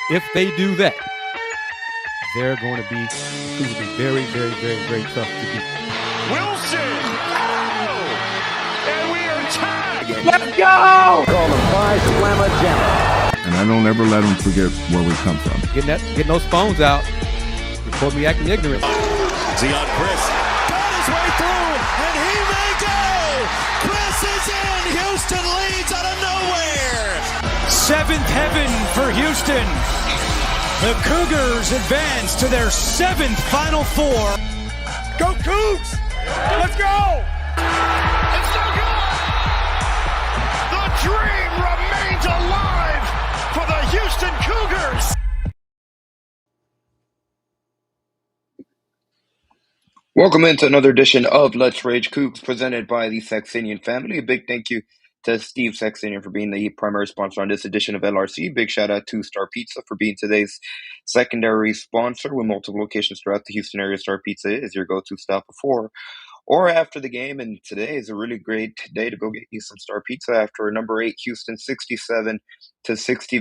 If they do that, they're going to be very, very, very, very tough to beat. Wilson! Oh! And we are tied! Let's go! Call them Phi Slamma Jamma. And I don't ever let them forget where we come from. Getting those phones out. Report me acting ignorant. Deon Kris got his way through, and he may go! Kris is in! Houston leads out of nowhere! Seventh heaven for Houston. The Cougars advance to their seventh Final Four. Go Cougs! Let's go! It's so good! The dream remains alive for the Houston Cougars! Welcome into another edition of Let's Rage Coogs presented by the Saxenian Family. A big thank you to Steve Saxenian for being the primary sponsor on this edition of LRC. Big shout out to Star Pizza for being today's secondary sponsor with multiple locations throughout the Houston area. Star Pizza is your go-to stop before or after the game, and today is a really great day to go get you some Star Pizza after a number 8 Houston 67-60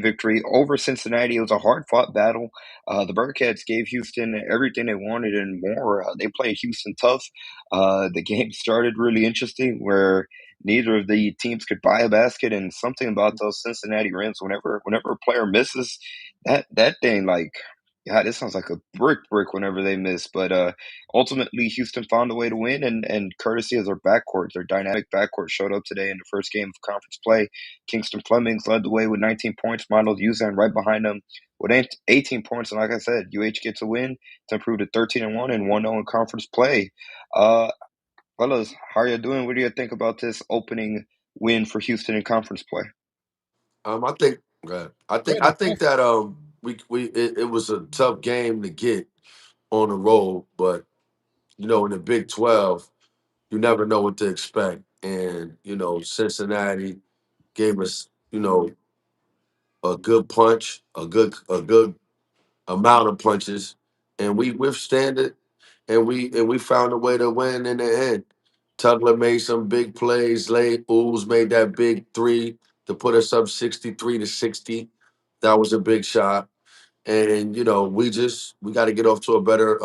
victory over Cincinnati. It was a hard-fought battle. The Bearcats gave Houston everything they wanted and more. They played Houston tough. The game started really interesting, where neither of the teams could buy a basket, and something about those Cincinnati rims, whenever a player misses, that thing, like, yeah, this sounds like a brick whenever they miss. But ultimately, Houston found a way to win, and courtesy of their dynamic backcourt showed up today in the first game of conference play. Kingston Flemings led the way with 19 points. Milo Uzan right behind them with 18 points. And like I said, UH gets a win to improve to 13-1 and 1-0 in conference play. Fellas, how are you doing? What do you think about this opening win for Houston in conference play? I think that it was a tough game to get on the road, but in the Big 12, you never know what to expect. And Cincinnati gave us a good punch, a good amount of punches, and we withstand it, and we found a way to win in the end. Tugler made some big plays late. Ooze made that big three to put us up 63-60. That was a big shot. And we got to get off to a better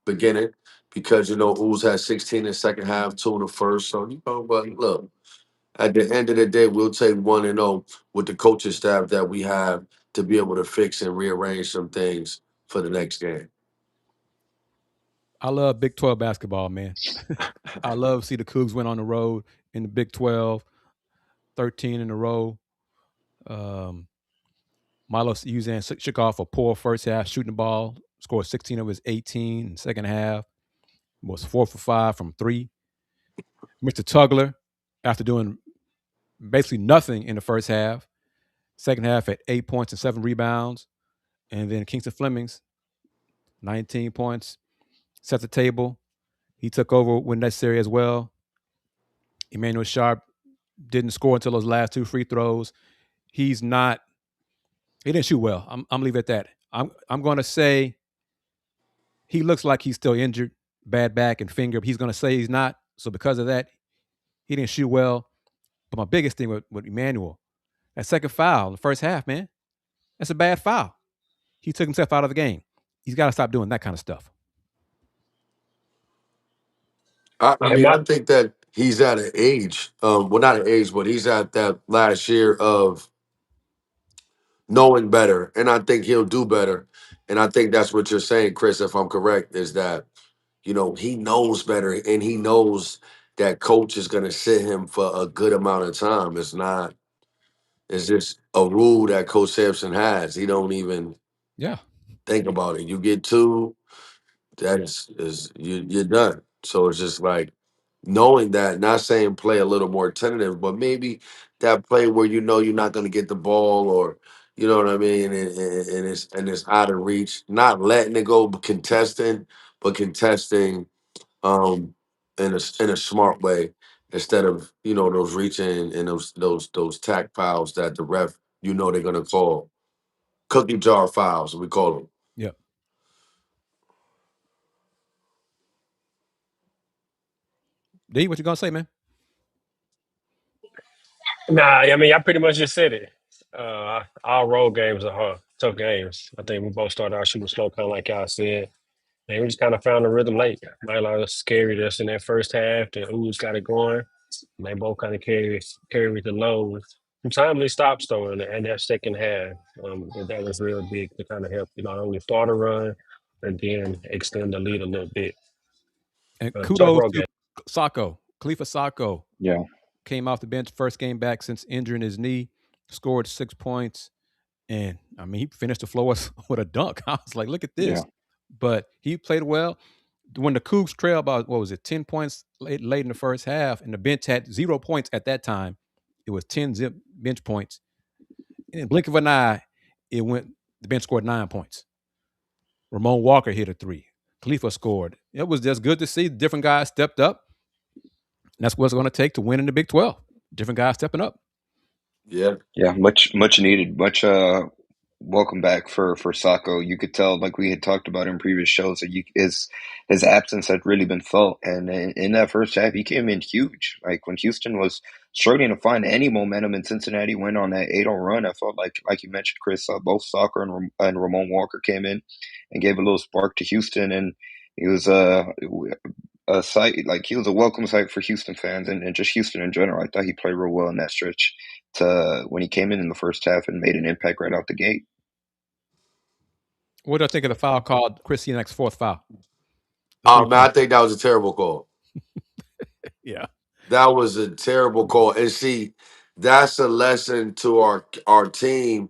beginning because Ooze had 16 in the second half, 2 in the first. So but look, at the end of the day, we'll take 1-0 with the coaching staff that we have to be able to fix and rearrange some things for the next game. I love Big 12 basketball, man. I love to see the Cougs win on the road in the Big 12, 13 in a row. Milo Uzan shook off a poor first half shooting the ball, scored 16 of his 18 in the second half, was 4 for 5 from 3. Mr. Tugler, after doing basically nothing in the first half, second half at 8 points and 7 rebounds. And then Kingston Flemings, 19 points, set the table. He took over when necessary as well. Emmanuel Sharp didn't score until those last 2 free throws. He didn't shoot well. I'm leaving it at that. I'm going to say he looks like he's still injured, bad back and finger. But he's going to say he's not. So because of that, he didn't shoot well. But my biggest thing with Emmanuel, that second foul in the first half, man, that's a bad foul. He took himself out of the game. He's got to stop doing that kind of stuff. I think that he's at an age, well, not an age, but he's at that last year of knowing better, and I think he'll do better. And I think that's what you're saying, Chris, if I'm correct, is that he knows better, and he knows that coach is going to sit him for a good amount of time. It's just a rule that Coach Sampson has. He don't even think about it. You get 2, you're done. So it's just like knowing that, not saying play a little more tentative, but maybe that play where you're not going to get the ball, or you know what I mean, and it's out of reach. Not letting it go, but contesting in a smart way instead of those reaching and those tack fouls that the ref they're gonna call cookie jar fouls. We call them. Yep. D, what you gonna say, man? Nah, I mean, I pretty much just said it. All road games are hard. tough games. I think we both started our shooting slow, kind of like y'all said. And we just kind of found the rhythm late. Mylar was scary us in that first half. The Ooze got it going. And they both kind of carried the load. Some timely stops though in that second half. And that was real big to kind of help, not only start a run and then extend the lead a little bit. And Tough kudos road to game. Sacco, Khalifa Sacco. Yeah. Came off the bench, first game back since injuring his knee, scored 6 points. And I mean, he finished the floor with a dunk. I was like, look at this. Yeah. But he played well. When the Cougs trailed about, 10 points late in the first half, and the bench had 0 points at that time, it was 10 zip bench points. In the blink of an eye, the bench scored 9 points. Ramon Walker hit a 3. Khalifa scored. It was just good to see different guys stepped up. And that's what it's going to take to win in the Big 12. Different guys stepping up. Yeah. Yeah, much needed, welcome back for Sacco. You could tell, like we had talked about in previous shows, that his absence had really been felt. And in that first half, he came in huge. Like when Houston was struggling to find any momentum, and Cincinnati went on that 8-0 run, I felt like you mentioned, Chris, both Sacco and Ramon Walker came in and gave a little spark to Houston, and he was a sight, like he was a welcome sight for Houston fans and just Houston in general. I thought he played real well in that stretch when he came in the first half and made an impact right out the gate. What do I think of the foul called Kris Garner's fourth foul? Man, I think that was a terrible call. Yeah. That was a terrible call. And see, that's a lesson to our team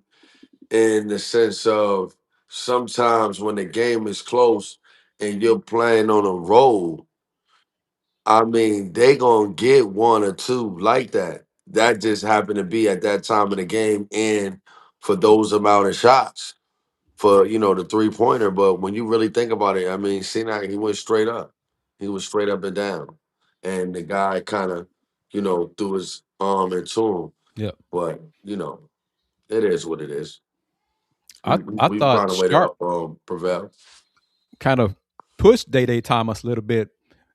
in the sense of sometimes when the game is close and you're playing on a roll, I mean, they gonna get one or two like that. That just happened to be at that time of the game and for those amount of shots for the 3-pointer. But when you really think about it, I mean, Sinai, he went straight up. He was straight up and down. And the guy kind of, threw his arm into him. Yeah. But, it is what it is. I We thought found a way Sharp to prevail. kind of pushed Dayon Thomas a little bit.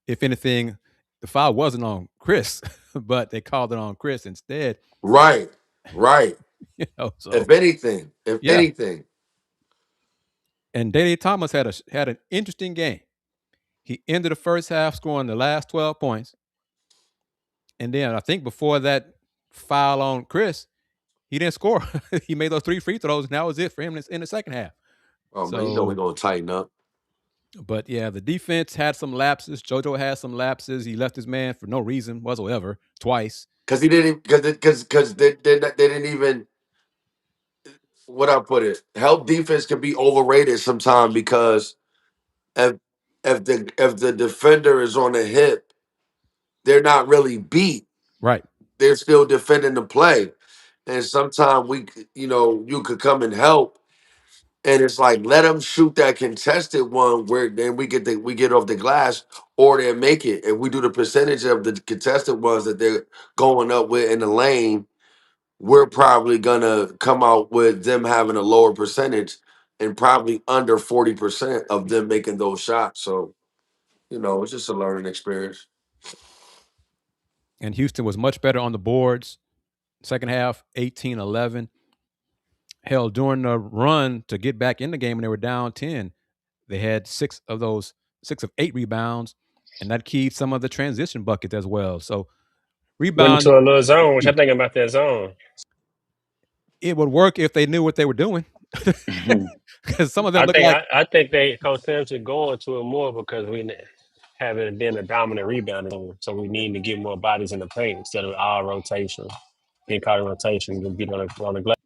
If anything, the foul wasn't on Kris, but they called it on Kris instead. Right. So, If anything. And Dayon Thomas had an interesting game. He ended the first half scoring the last 12 points. And then I think before that foul on Kris, he didn't score. He made those 3 free throws, and that was it for him in the second half. Oh, man, we're going to tighten up. But, yeah, the defense had some lapses. JoJo had some lapses. He left his man for no reason whatsoever twice. Because he didn't, because they didn't even, what I put it, help defense can be overrated sometimes because if the defender is on the hip, they're not really beat. Right. They're still defending the play. And sometimes you could come and help. And it's like, let them shoot that contested one where then we get off the glass, or they make it. If we do the percentage of the contested ones that they're going up with in the lane, we're probably gonna come out with them having a lower percentage and probably under 40% of them making those shots. So, it's just a learning experience. And Houston was much better on the boards. Second half, 18-11. Hell, during the run to get back in the game when they were down 10, they had 6 of 8 rebounds, and that keyed some of the transition buckets as well. So Went rebound, into a little zone. What y'all think about that zone? it would work if they knew what they were doing. Because some of them I think they Coach Tim should go into it more because we haven't been a dominant rebounder, so we need to get more bodies in the paint instead of all rotation. Being caught in rotation and beat on the glass.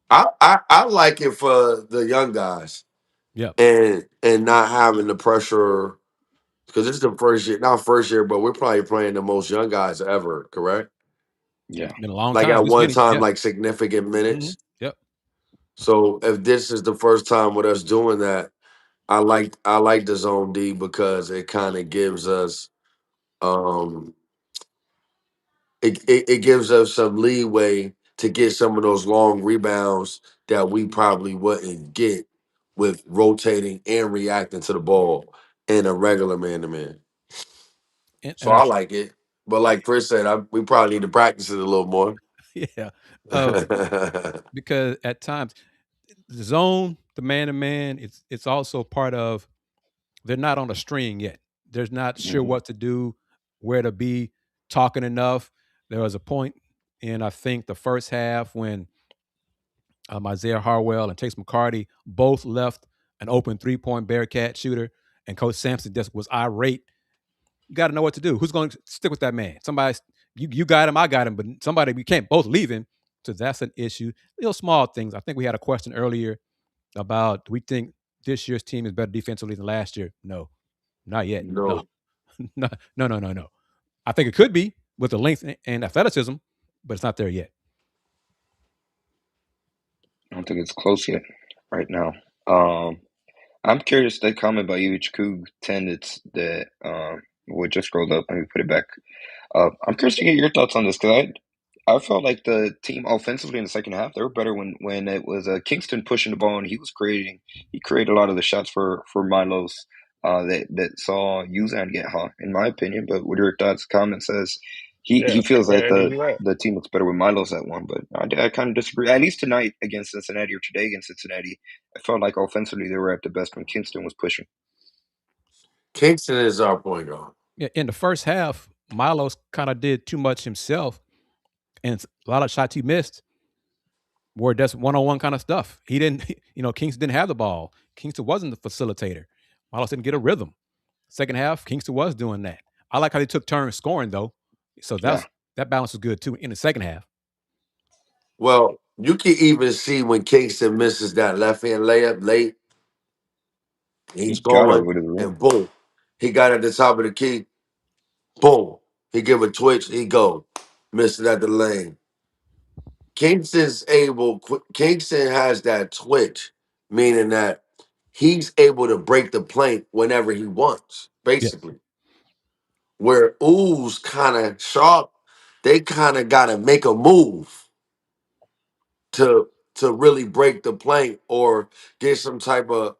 I like it for the young guys. Yeah. And not having the pressure because this is the first year, not first year, but we're probably playing the most young guys ever, correct? Yeah. Been a long Like time. at one time, Yeah. like significant minutes. Mm-hmm. Yep. So if this is the first time with us doing that, I like the zone D because it kind of gives us it gives us some leeway to get some of those long rebounds that we probably wouldn't get with rotating and reacting to the ball in a regular man-to-man. So I like it. But like Chris said, we probably need to practice it a little more. Yeah. Because at times, the zone, the man-to-man, it's also part of they're not on a string yet. They're not sure what to do, where to be, talking enough. There was a point in, I think, the first half when Isaiah Harwell and Chase McCarty both left an open three-point Bearcat shooter, and Coach Sampson just was irate. You got to know what to do. Who's going to stick with that man? Somebody, you got him, I got him, but somebody, we can't both leave him. So that's an issue. Little small things. I think we had a question earlier about, do we think this year's team is better defensively than last year? No, not yet. No, No. no. I think it could be with the length and athleticism, but it's not there yet. I don't think it's close yet right now. I'm curious, that comment by UH-Coug 10 that we just scrolled up. Let me put it back. I'm curious to get your thoughts on this, because I felt like the team offensively in the second half, they were better when it was Kingston pushing the ball, and he created a lot of the shots for Milos that saw Uzan get hot, in my opinion. But what are your thoughts? Comment says he feels Yeah, like Andy, you're right. the team looks better with Milos at one, but I kind of disagree. At least tonight against Cincinnati, or today against Cincinnati, I felt like offensively they were at the best when Kingston was pushing. Kingston is our point guard. Yeah, in the first half, Milos kind of did too much himself, and a lot of shots he missed were just one-on-one kind of stuff. He didn't, Kingston didn't have the ball. Kingston wasn't the facilitator. Milos didn't get a rhythm. Second half, Kingston was doing that. I like how they took turns scoring, though. So that balance was good, too, in the second half. Well, you can even see when Kingston misses that left-hand layup late, he's He got going, over to the rim. and boom, he got at the top of the key, boom, he give a twitch, he go, miss it at the lane. Kingston has that twitch, meaning that he's able to break the plate whenever he wants, Yeah. basically. Where Ooze kind of sharp, they kind of got to make a move to really break the plate or get some type of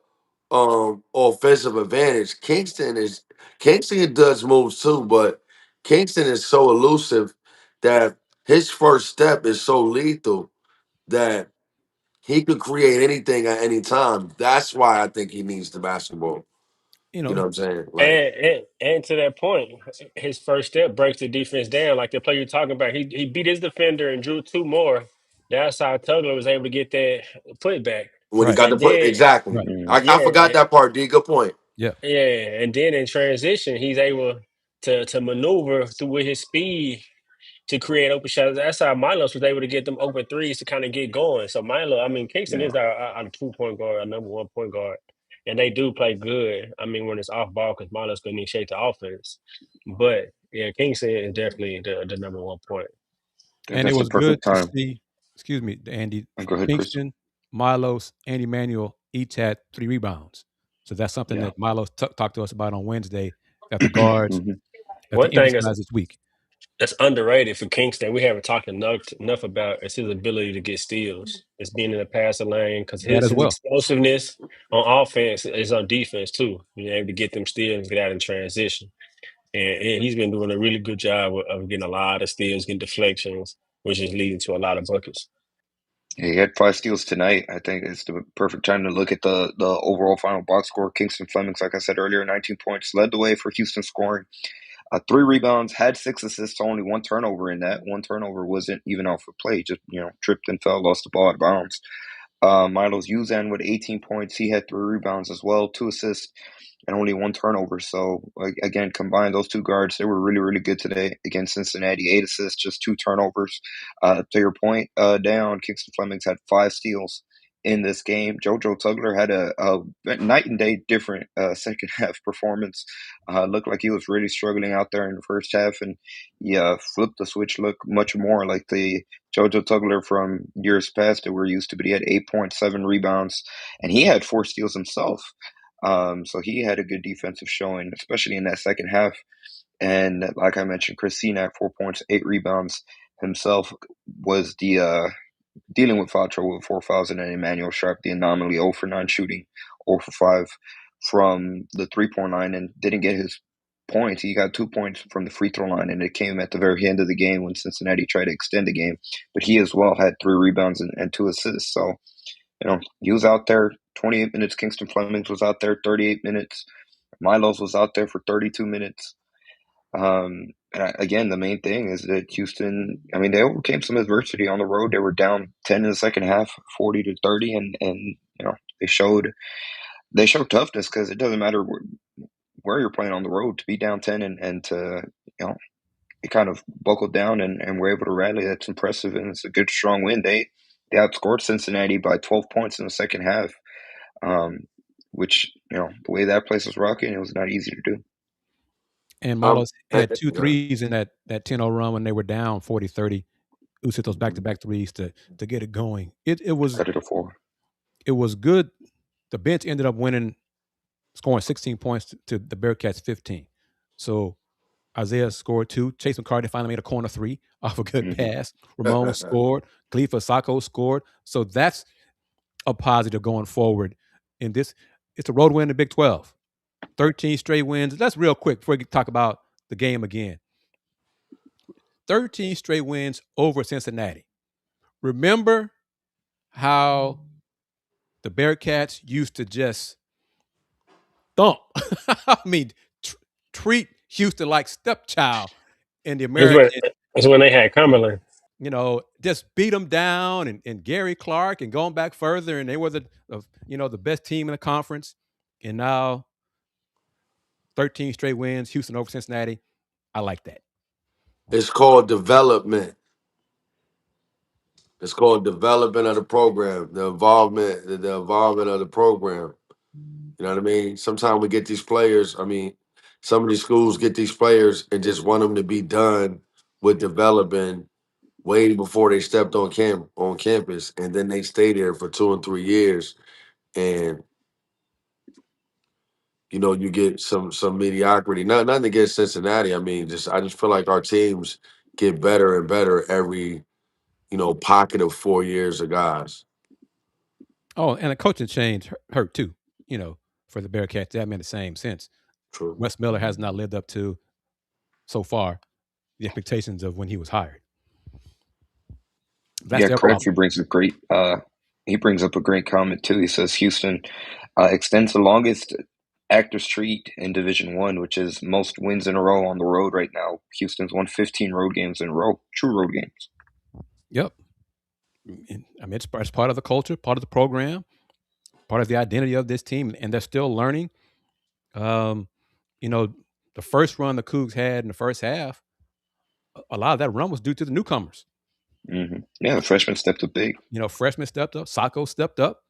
offensive advantage. Kingston does moves too, but Kingston is so elusive that his first step is so lethal that he could create anything at any time. That's why I think he needs the basketball. You know what I'm saying? Like, And to that point, his first step breaks the defense down. Like the play you're talking about, he beat his defender and drew two more. That's how Tugler was able to get that putback. when he Right. got the And put, then, exactly. Right. Mm-hmm. I forgot yeah, that part, D. Good point. Yeah. yeah, and then in transition, he's able to maneuver through with his speed to create open shots. That's how Milos was able to get them open threes to kind of get going. So Kingston Yeah. is our 2 point guard, our number 1 point guard, and they do play good. I mean, when it's off ball, because Milos couldn't initiate the offense. But yeah, Kingston is definitely the number 1 point. And it That's the was good perfect to time. see, excuse me, Andy, Go ahead, Chris. Kingston, Milos, and Emmanuel each had 3 rebounds. So that's something Yeah. that Milos talked to us about on Wednesday, that the guards Mm-hmm. have to One thing is emphasize this week. that's underrated for Kingston. We haven't talked enough about is his ability to get steals. It's being in the passing lane because That his as well. explosiveness on offense is on defense too. Being able to get them steals, get out in transition, and he's been doing a really good job of getting a lot of steals, getting deflections, which is leading to a lot of buckets. He had 5 steals tonight. I think it's the perfect time to look at the overall final box score. Kingston Flemings, like I said earlier, 19 points, led the way for Houston scoring. 3 rebounds, had 6 assists, only 1 turnover in that. 1 turnover wasn't even off a play, just tripped and fell, lost the ball out of bounds. Milos Uzan with 18 points. He had 3 rebounds as well, 2 assists, and only 1 turnover. So, again, combined, those 2 guards, they were really, really good today against Cincinnati. 8 assists, just 2 turnovers. To your point, Dayon, Kingston Flemings had 5 steals in this game. JoJo Tugler had a night and day different second half performance. Looked like he was really struggling out there in the first half, and he flipped the switch, looked much more like the JoJo Tugler from years past that we're used to, but he had 8.7 rebounds, and he had 4 steals himself. So he had a good defensive showing, especially in that second half. And like I mentioned, Chris Senac, 4 points, 8 rebounds himself, was the dealing with foul trouble with 4 fouls, and then Emmanuel Sharp, the anomaly, 0 for 9 shooting, 0 for 5 from the 3-point line, and didn't get his points. He got 2 points from the free throw line, and it came at the very end of the game when Cincinnati tried to extend the game. But he as well had 3 rebounds and 2 assists. So He was out there 28 minutes. Kingston Flemings was out there 38 minutes. Milos was out there for 32 minutes. Again, the main thing is that Houston, they overcame some adversity on the road. They were down 10 in the second half, 40-30, and they showed toughness, because it doesn't matter where you're playing on the road. To be down 10 and to it kind of buckled down and were able to rally. That's impressive, and it's a good, strong win. They outscored Cincinnati by 12 points in the second half, which, the way that place was rocking, it was not easy to do. And Milos had two yeah. threes in that 10-0 run when they were down 40-30. Who hit those back-to-back threes to get it going. It was good. The bench ended up scoring 16 points to the Bearcats 15. So Isaiah scored 2. Chase McCartney finally made a corner 3 off a good pass. Ramon scored. Khalifa Sacco scored. So that's a positive going forward. It's a road win in the Big 12. 13 straight wins. That's real quick before we talk about the game again. 13 straight wins over Cincinnati. Remember how the Bearcats used to just thump. Treat Houston like stepchild in the American. That's when they had Cumberland. Just beat them down, and Gary Clark, and going back further, and they were the best team in the conference. And now 13 straight wins, Houston over Cincinnati. I like that. It's called development. It's called development of the program, the involvement of the program. You know what I mean? Sometimes we get these players. Some of these schools get these players and just want them to be done with developing way before they stepped on campus, and then they stay there for 2 and 3 years, and you get some mediocrity. Nothing against Cincinnati. I just feel like our teams get better and better every pocket of 4 years of guys. Oh, and the coaching change hurt too. For the Bearcats, that made the same sense. True. Wes Miller has not lived up to, so far, the expectations of when he was hired. That's their Craig, problem. he brings up a great comment too. He says Houston extends the longest active streak in Division I, which is most wins in a row on the road right now. Houston's won 15 road games in a row, true road games. Yep. It's part of the culture, part of the program, part of the identity of this team, and they're still learning. The first run the Cougs had in the first half, a lot of that run was due to the newcomers. Mm-hmm. Yeah, the freshmen stepped up big. Freshmen stepped up. Sacco stepped up.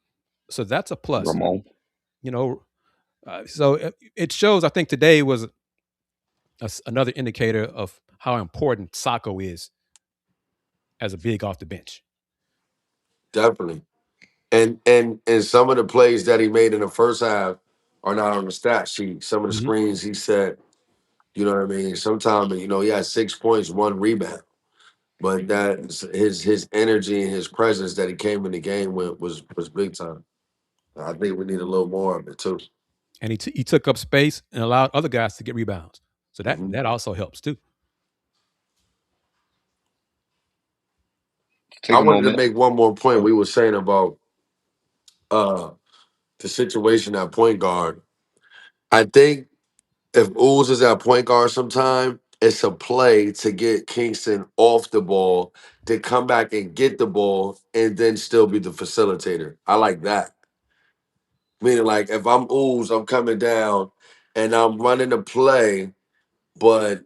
So that's a plus. Ramon. So it shows, I think today was another indicator of how important Sacco is as a big off the bench. Definitely. And some of the plays that he made in the first half are not on the stat sheet. Some of the screens he set, you know what I mean? Sometimes, he had 6 points, 1 rebound. But that his energy and his presence that he came in the game with was big time. I think we need a little more of it too. And he took up space and allowed other guys to get rebounds. So that also helps too. I wanted to make one more point. We were saying about the situation at point guard. I think if Ooze is at point guard sometime, it's a play to get Kingston off the ball, to come back and get the ball, and then still be the facilitator. I like that. Meaning, like, if I'm Ooze, I'm coming down and I'm running a play, but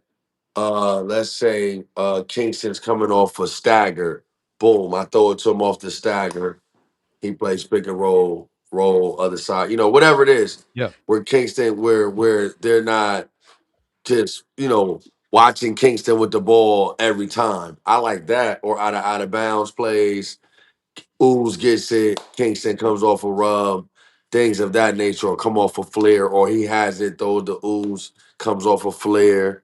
let's say Kingston's coming off a stagger. Boom, I throw it to him off the stagger. He plays pick and roll other side, whatever it is. Yeah. Where Kingston, where they're not just, watching Kingston with the ball every time. I like that. Or out of bounds plays. Ooze gets it. Kingston comes off a rub. Things of that nature, or come off a flare, or he has it, though the Ooze comes off a flare.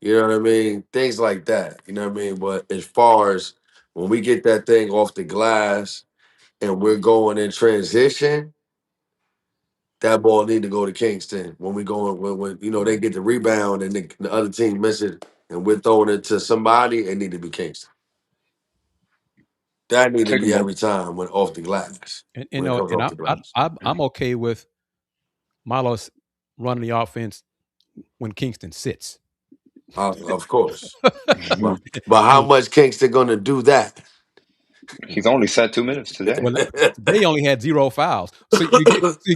You know what I mean? Things like that. You know what I mean? But as far as when we get that thing off the glass and we're going in transition, that ball need to go to Kingston. When we go when they get the rebound and the other team miss it and we're throwing it to somebody, it need to be Kingston. That need to Take be them both. every time when off the glass. And When it comes and off the glass. I'm okay with Milos running the offense when Kingston sits. Of course. Mhm. But I how mean, much Kingston gonna do that? He's only sat 2 minutes today. well, they only had 0 fouls, so you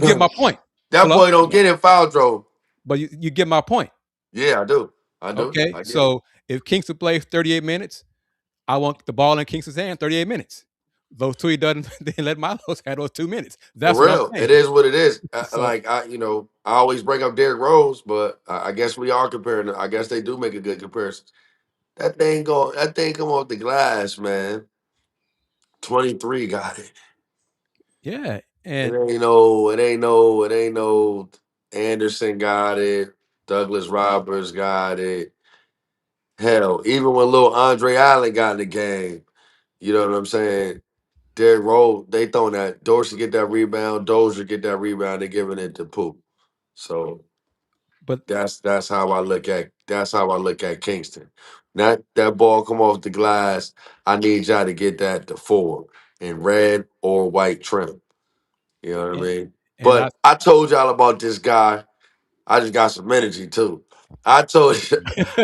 get my point, That Fluff. boy don't get in foul trouble. But you get my point. Yeah, I do. I do. Okay, I get it. so if Kingston plays 38 minutes, I want the ball in Kingston's hand 38 minutes. Those two he doesn't, then let Milos have those 2 minutes. That's For what I'm real. saying. It is what it is. So, I always bring up Derrick Rose, but I guess we are comparing. I guess they do make a good comparison. That thing come off the glass, man. 23 got it. yeah, It and ain't no Anderson got it. Douglas Roberts got it. Hell, even when little Andre Allen got in the game, you know what I'm saying? Derrick Rose, they throwing that Dorsey get that rebound, Dozier get that rebound, they giving it to Poop. So but that's how I look at Kingston. That ball come off the glass. I need y'all to get that to 4 in red or white trim. You know what I and, mean? and I But I told y'all about this guy. I just got some energy too. I told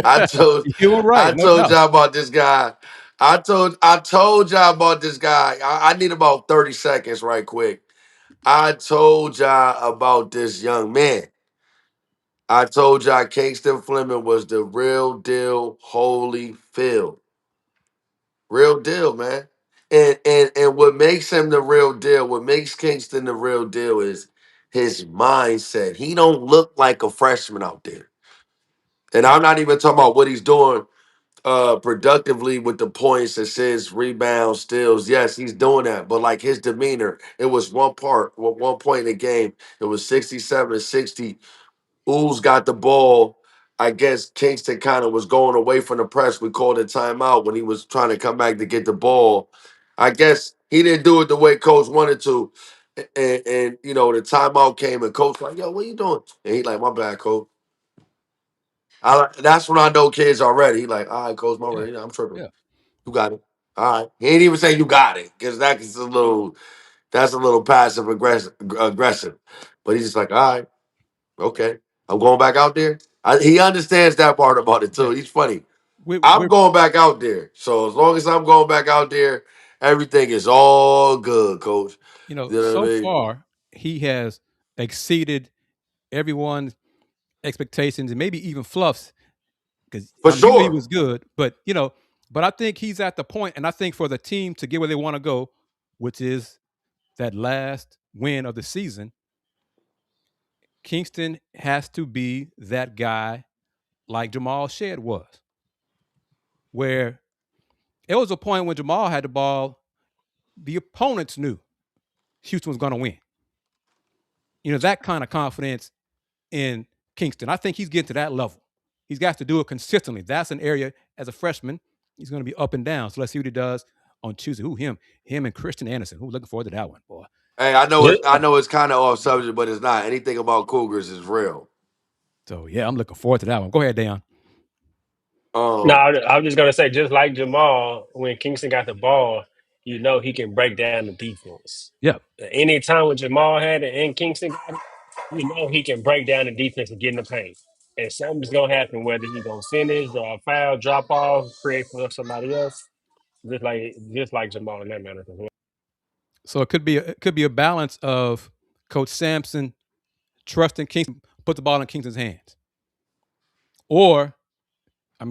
I told you were right, I no told doubt. y'all about this guy. I told y'all about this guy. I need about 30 seconds right quick. I told y'all about this young man. I told y'all Kingston Fleming was the real deal, holy Phil. Real deal, man. And what makes him the real deal, what makes Kingston the real deal is his mindset. He don't look like a freshman out there. And I'm not even talking about what he's doing productively with the points, assists, rebounds, steals. Yes, he's doing that. But like his demeanor, it was one point in the game. It was 67-60. Ools got the ball. I guess Kingston kind of was going away from the press. We called a timeout when he was trying to come back to get the ball. I guess he didn't do it the way coach wanted to. And the timeout came and coach like, yo, what you doing? And he like, my bad, coach. That's when I know kids already. He like, all right, coach, my Yeah, bad. I'm tripping. yeah. You got it. All right. He ain't even say you got it because that's a little passive aggressive. But he's just like, all right. Okay, I'm going back out there. He understands that part about it too. Hey, He's funny. I'm we're going back out there. So as long as I'm going back out there, everything is all good, coach. You know what I so mean? far he has exceeded everyone's expectations and maybe even Fluff's because For you knew he sure. was good, but but I think he's at the point, and I think for the team to get where they want to go, which is that last win of the season, Kingston has to be that guy like Jamal Shed was, where it was a point when Jamal had the ball, the opponents knew Houston was going to win. That kind of confidence in Kingston. I think he's getting to that level. He's got to do it consistently. That's an area as a freshman he's going to be up and down. So let's see what he does on Tuesday. Him and Christian Anderson. Looking forward to that one, boy. Hey, I know Yeah. it's kind of off subject, but it's not. Anything about Cougars is real. So yeah, I'm looking forward to that one. Go ahead, Dayon. No, Um, I was just gonna say, just like Jamal, when Kingston got the ball, he can break down the defense. Yeah. Any time when Jamal had it and Kingston got it, he can break down the defense and get in the paint. And something's gonna happen, whether he's gonna finish or foul, drop off, create for somebody else, just like Jamal in that manner as well. So it could be a balance of Coach Sampson trusting Kingston, put the ball in Kingston's hands, or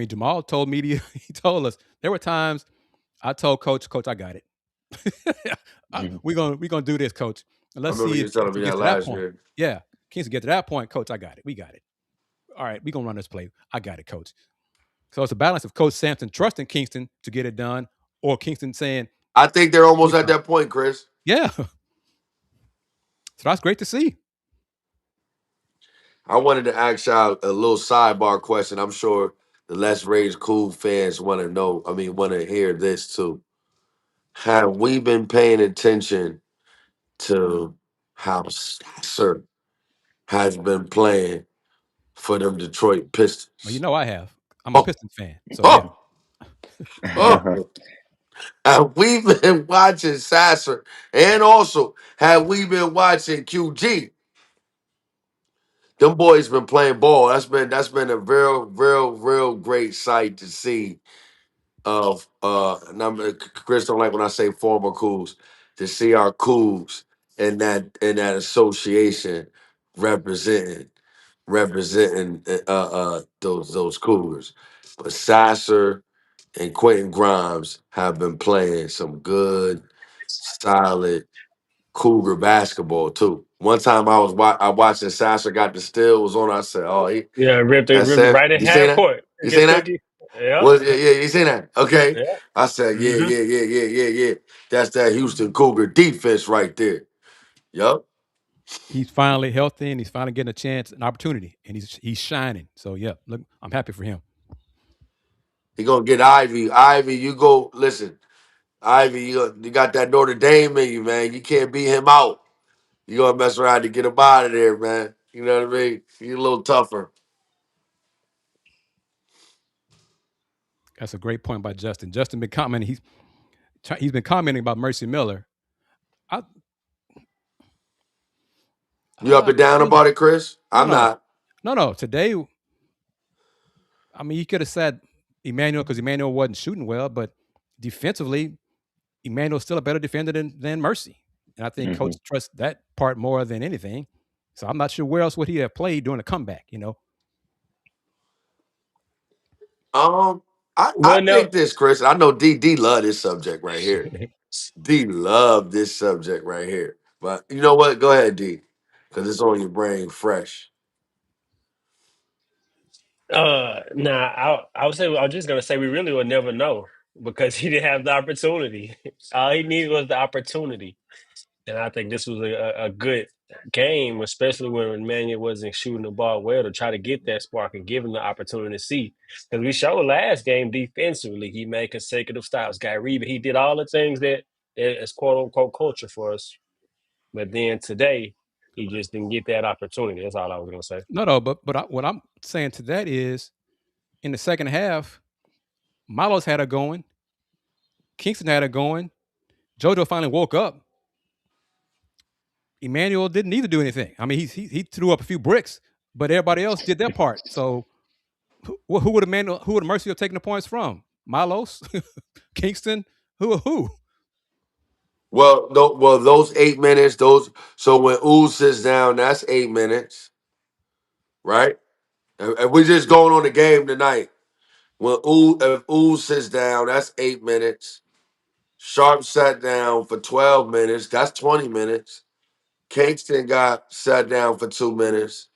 Jamal told media, he told us there were times I told Coach, I got it. Mhm. We're gonna do this, Coach. And I let's remember see you if telling we me get that to that last point. year. Yeah, Kingston get to that point, Coach. I got it. We got it. All right, we're gonna run this play. I got it, Coach. So it's a balance of Coach Sampson trusting Kingston to get it done, or Kingston saying, I think they're "We almost at got it." that point, Chris. Yeah. So that's great to see. I wanted to ask y'all a little sidebar question. I'm sure the Let's Rage Cool fans want to know. I mean, want to hear this too. Have we been paying attention to how Sasser has been playing for them Detroit Well, Pistons? I have. I'm a Oh, Pistons fan, so yeah. oh, oh! And we've been watching Sasser, and also have we been watching QG. Them boys been playing ball. That's been a real great sight to see. Of and Chris don't like when I say former Cougs, to see our Cougs in that association representing those Cougars. But Sasser and Quentin Grimes have been playing some good, solid Cougar basketball too. One time I watched and Sasser got the steal, was on. I said, "Oh, Yeah, that's ripped it it." right at You seen half that? court You seen against that? that. Yep. Well, yeah, you seen that? Okay. Yeah. I said, yeah, Hmm. yeah, yeah, yeah, yeah, yeah. That's that Houston Cougar defense right there. Yup. He's finally healthy and he's finally getting a chance, an opportunity, and he's shining. So yeah, look, I'm happy for him. He gonna get Ivy. Ivy, you go listen. Ivy, you got that Notre Dame in you, man. You can't beat him out. You gonna mess around to get him out of there, man. You know what I mean? He's a little tougher. That's a great point by Justin. Justin been commenting. He's been commenting about Mercy Miller. I You up and down see. about it, Chris? No, I'm no, not. no. Today, I mean, you could have said Emmanuel because Emmanuel wasn't shooting well, but defensively, Emmanuel's still a better defender than Mercy, and I think Hmm. Coach trusts that part more than anything. So I'm not sure where else would he have played during a comeback. Um, I Well, no. think this, Chris. I know D love this subject right here. D love this subject right here. But you know what? Go ahead, D, because it's on your brain fresh. Nah, I would say I was just gonna say we really would never know because he didn't have the opportunity. All he needed was the opportunity, and I think this was a good game, especially when Emmanuel wasn't shooting the ball well to try to get that spark and give him the opportunity to see. Because we showed last game defensively, he made consecutive stops, got rebound, he did all the things that is quote unquote culture for us. But then today, he just didn't get that opportunity. That's all I was gonna say. No, but what I'm saying to that is in the second half, Milos had her going, Kingston had her going, JoJo finally woke up. Emmanuel didn't need to do anything. I mean, he threw up a few bricks, but everybody else did their part. So who would Mercy have taken the points from? Milos, Kingston, who? Well, those 8 minutes, so when Ooze sits down, that's 8 minutes, right? And we're just going on the game tonight. If Ooze sits down, that's 8 minutes. Sharp sat down for 12 minutes, that's 20 minutes. Kingston got sat down for 2 minutes.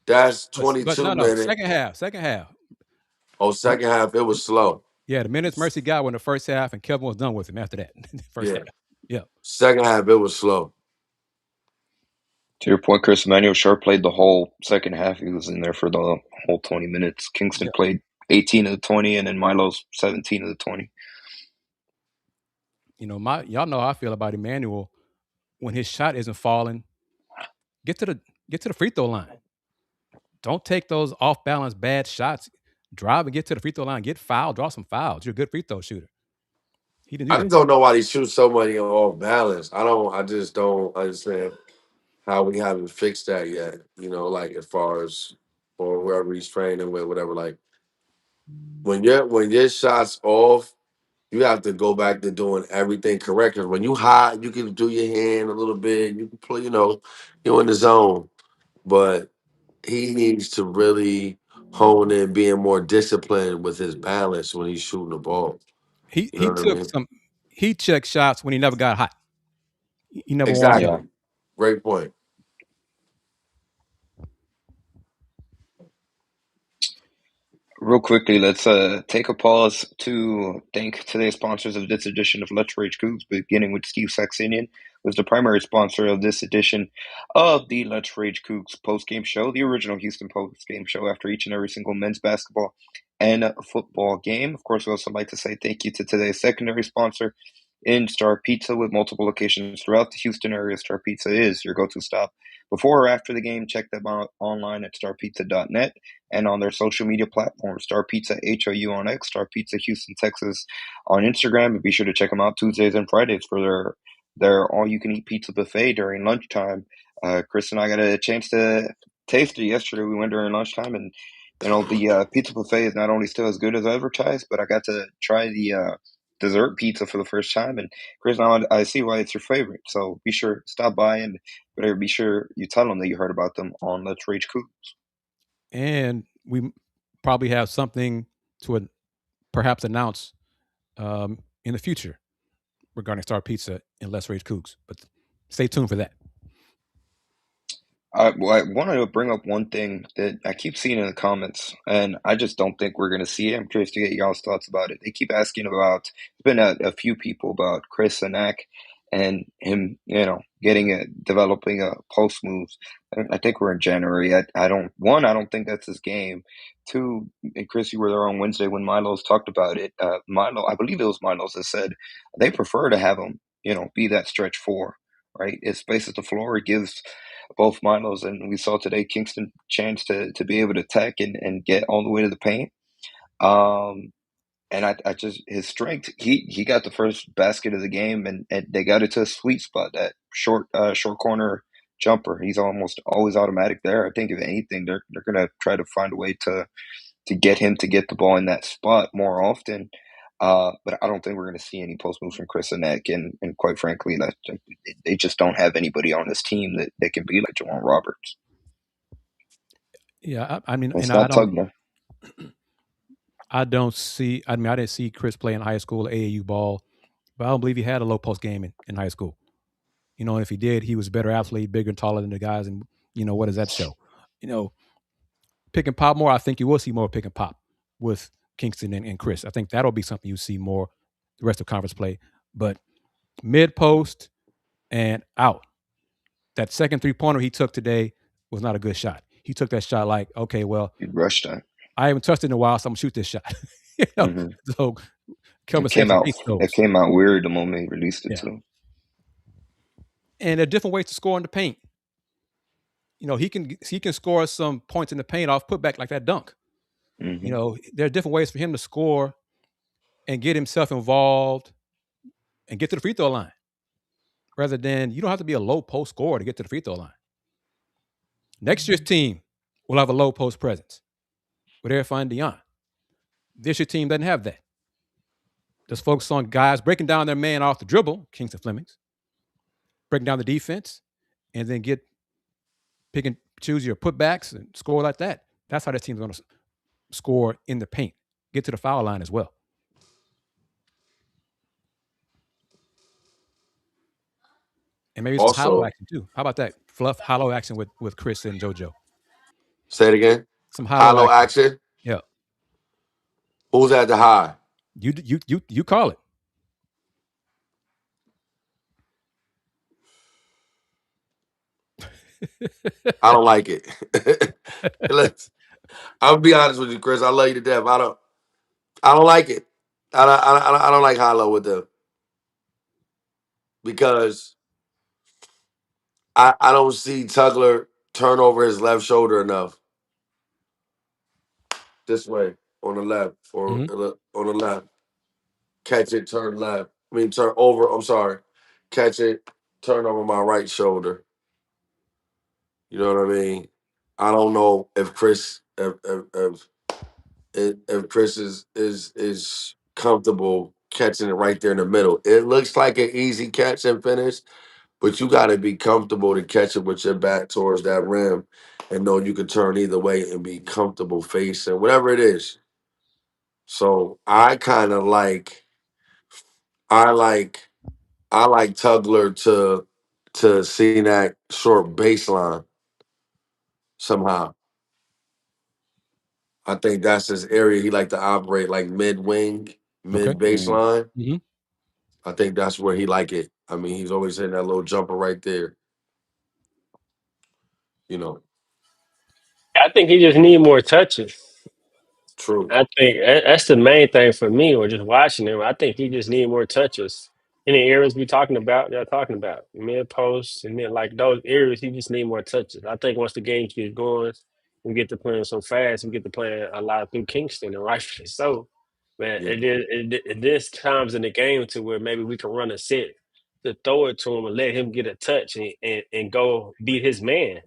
That's But 22 no, minutes. second half. Oh, second half, it was slow. Yeah, the minutes Mercy got were in the first half, and Kevin was done with him after that. First Yeah. half. Yeah. Second half, it was slow. To your point, Chris, Emmanuel Sharp played the whole second half. He was in there for the whole 20 minutes. Kingston played 18 of the 20, and then Milo's 17 of the 20. Y'all know how I feel about Emmanuel. When his shot isn't falling, get to the free throw line. Don't take those off balance bad shots. Drive and get to the free throw line. Get fouled. Draw some fouls. You're a good free throw shooter. He didn't I do just that. don't know why he shoots so many off balance. I just don't understand how we haven't fixed that yet. Like as far as or whoever he's training with, whatever. Like when your shot's off, you have to go back to doing everything correct. Because when you hot, you can do your hand a little bit. You can play, you're in the zone. But he needs to really hone in being more disciplined with his balance when he's shooting the ball. He You know he what I took mean? some. He checked shots when he never got hot. He never warmed up. Yeah. Exactly. Great point. Real quickly, let's take a pause to thank today's sponsors of this edition of Let's Rage Coogs, beginning with Steve Saxenian, who's the primary sponsor of this edition of the Let's Rage Coogs postgame show, the original Houston postgame show after each and every single men's basketball and football game. Of course, we also like to say thank you to today's secondary sponsor, In Star Pizza, with multiple locations throughout the Houston area. Star Pizza is your go-to stop before or after the game, check them out online at starpizza.net and on their social media platforms, Star Pizza HOU on X, Star Pizza Houston, Texas on Instagram. And be sure to check them out Tuesdays and Fridays for their all-you-can-eat pizza buffet during lunchtime. Kris and I got a chance to taste it yesterday. We went during lunchtime, and the pizza buffet is not only still as good as advertised, but I got to try the dessert pizza for the first time. And Kris, now I see why it's your favorite. So be sure to stop by and whatever. Be sure you tell them that you heard about them on Let's Rage Coogs. And we probably have something to perhaps announce in the future regarding Star Pizza and Let's Rage Coogs. But stay tuned for that. I wanted to bring up one thing that I keep seeing in the comments, and I just don't think we're going to see it. I'm curious to get y'all's thoughts about it. They keep asking about, there's been a few people about Kris Gardner and him, developing a post moves. I think we're in January. I don't think that's his game. Two, and Kris, you were there on Wednesday when Milo's talked about it. Milo, I believe it was Milo's that said they prefer to have him, be that stretch four, right? It spaces the floor. It gives both Milos, and we saw today Kingston chance to be able to attack and get all the way to the paint. And I just, his strength, he got the first basket of the game, and they got it to a sweet spot, that short corner jumper. He's almost always automatic there. I think if anything, they're gonna try to find a way to get him to get the ball in that spot more often. But I don't think we're going to see any post moves from Kris and and quite frankly, that they just don't have anybody on this team that can be like Jawan Roberts. Yeah, I mean, It's and not Tugner. I didn't see Kris play in high school AAU ball, but I don't believe he had a low post game in high school. If he did, he was a better athlete, bigger and taller than the guys. And, what does that show? Pick and pop more, I think you will see more pick and pop with Kingston and Kris. I think that'll be something you see more the rest of conference play. But mid post and out. That second 3-pointer he took today was not a good shot. He took that shot like, okay, well, He rushed that. I haven't touched it in a while, so I'm gonna shoot this shot. Mm-hmm. So it came out weird the moment he released it too. And there are different ways to score in the paint. He can score some points in the paint off putback like that dunk. Mm-hmm. There are different ways for him to score and get himself involved and get to the free throw line. Rather than, you don't have to be a low post scorer to get to the free throw line. Next year's team will have a low post presence with Irfan and Dayon. This year's team doesn't have that. Just focus on guys breaking down their man off the dribble, Kingston Flemings, breaking down the defense, and then pick and choose your putbacks and score like that. That's how this team's going to score in the paint. Get to the foul line as well. And maybe some hollow action too. How about that? Fluff hollow action with Kris and JoJo. Say it again. Some hollow action. Yeah. Who's at the high? You call it. I don't like it. I'll be honest with you, Kris. I love you to death. I don't like it. I don't like hollow with them because I don't see Tugler turn over his left shoulder enough. This way on the left or on the left. Catch it, turn left. Turn over. I'm sorry. Catch it, turn over my right shoulder. You know what I mean? I don't know if Kris if Kris is comfortable catching it right there in the middle. It looks like an easy catch and finish, but you got to be comfortable to catch it with your back towards that rim and know you can turn either way and be comfortable facing whatever it is. So I kind of I like Tugler to see that short baseline somehow. I think that's his area. He like to operate like mid wing, mid baseline. Mm-hmm. I think that's where he like it. He's always hitting that little jumper right there. I think he just need more touches. True. I think that's the main thing for me, or just watching him. I think he just need more touches. Any areas we talking about, they're talking about mid posts and then like those areas, he just need more touches. I think once the game gets going, we get to playing so fast, we get to playing a lot through Kingston, and rightfully so. Man, Yeah. it is times in the game to where maybe we can run a set to throw it to him and let him get a touch and go beat his man.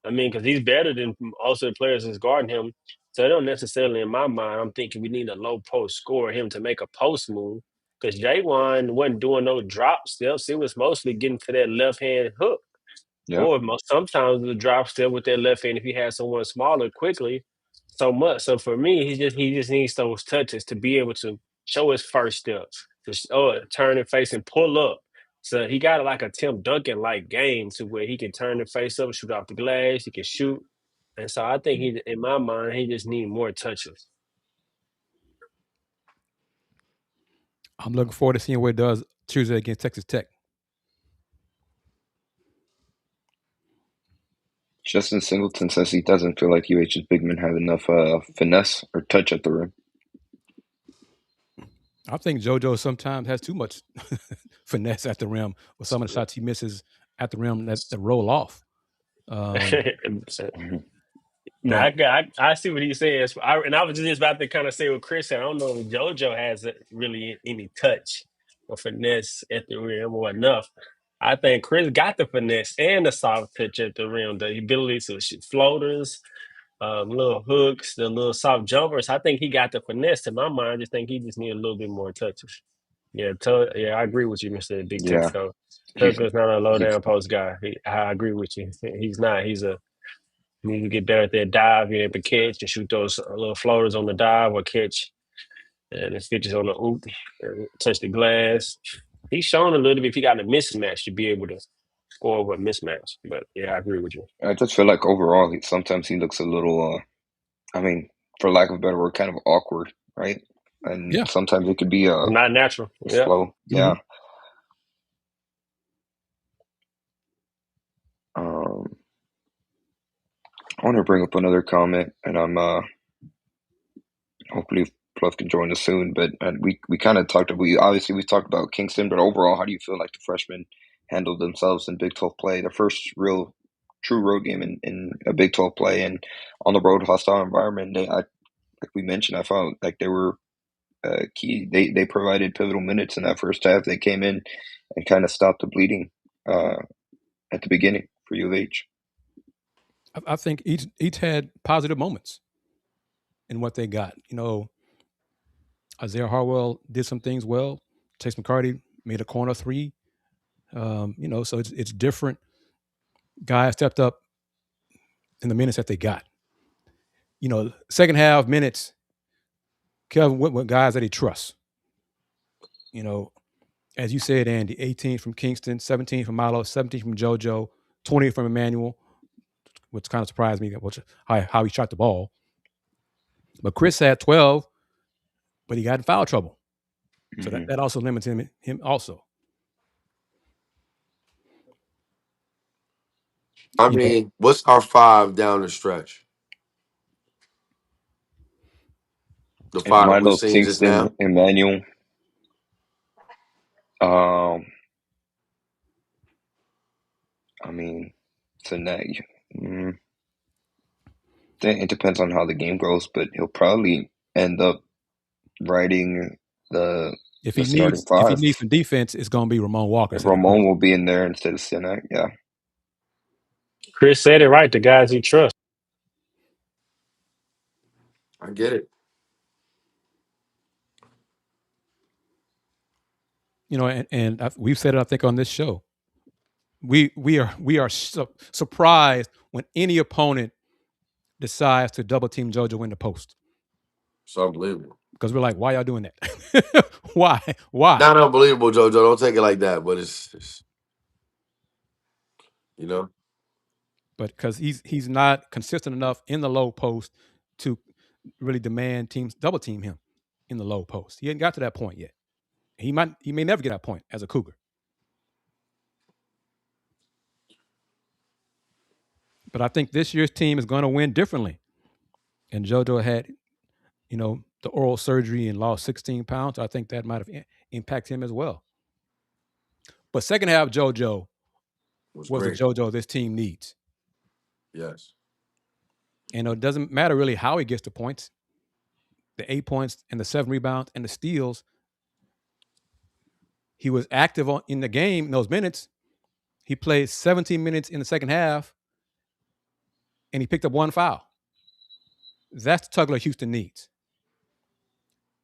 I mean, because he's better than also the players that's guarding him. So I don't necessarily, in my mind, I'm thinking we need a low post score him to make a post move. Because Jaywan wasn't doing no drop steps. He was mostly getting to that left hand hook. Yeah. Or sometimes the drop step with that left hand if he has someone smaller quickly so much. So for me, he just needs those touches to be able to show his first steps, to turn and face and pull up. So he got like a Tim Duncan like game to where he can turn and face up, shoot off the glass, he can shoot. And so I think in my mind, he just need more touches. I'm looking forward to seeing what it does Tuesday against Texas Tech. Justin Singleton says he doesn't feel like UH's big men have enough finesse or touch at the rim. I think JoJo sometimes has too much finesse at the rim with some of the shots he misses at the rim that roll off. No, I see what he's saying. And I was just about to kind of say what Chris said. I don't know if JoJo has really any touch or finesse at the rim or enough. I think Chris got the finesse and the soft touch at the rim, the ability to shoot floaters, little hooks, the little soft jumpers. I think he got the finesse. To my mind, I just think he just need a little bit more touches. Yeah, I agree with you, Mr. Big Yeah, Texto. he's Tucker's not a low he's down post guy. I agree with you. He's not. You need to get better at that dive, being able to catch and shoot those little floaters on the dive or catch and the stitches on the oop, touch the glass. He's shown a little bit if he got a mismatch to be able to score with a mismatch. But yeah, I agree with you. I just feel like overall, sometimes he looks a little, I mean, for lack of a better word, kind of awkward, right? And Yeah. sometimes it could be Not natural. Yeah. slow. Yeah. I want to bring up another comment, and I'm hopefully Fluff can join us soon. But we kind of talked. We talked about Kingston, but overall, how do you feel like the freshmen handled themselves in Big 12 play? Their first real, true road game in a Big 12 play, and on the road, hostile environment. Like we mentioned, I felt like they were key. They provided pivotal minutes in that first half. They came in and kind of stopped the bleeding at the beginning for U of H. I think each had positive moments in what they got. You know, Isaiah Harwell did some things well. Chase McCarty made a corner three. You know, so it's different. Guys stepped up in the minutes that they got. You know, second half minutes, Kevin went with guys that he trusts. You know, as you said, Andy, 18 from Kingston, 17 from Milo, 17 from JoJo, 20 from Emmanuel, which kind of surprised me how he shot the ball. But Kris had 12, but he got in foul trouble. So that also limits him also. I mean, what's our 5 down the stretch? The 5 we're Milo, seeing just Kingston, now? Emmanuel. I mean, tonight. It depends on how the game goes, but he'll probably end up riding the starting If he 5. needs some defense, it's going to be Ramon Walker. Ramon will be in there instead of Sinek. Yeah. Chris said it right. The guys he trusts. I get it. You know, and we've said it, I think, on this show. We are surprised when any opponent decides to double team JoJo in the post. It's unbelievable. Because we're like, why y'all doing that? Why? Not unbelievable, JoJo. Don't take it like that, but it's you know. But because he's not consistent enough in the low post to really demand teams double team him in the low post. He ain't got to that point yet. He may never get that point as a Cougar. But I think this year's team is going to win differently. And JoJo had, you know, the oral surgery and lost 16 pounds. I think that might have impacted him as well. But second half JoJo Was was the great. JoJo this team needs. Yes. And it doesn't matter really how he gets the points, the 8 points and the 7 rebounds and the steals. He was active in the game in those minutes. He played 17 minutes in the second half, and he picked up 1 foul. That's the Tugler Houston needs.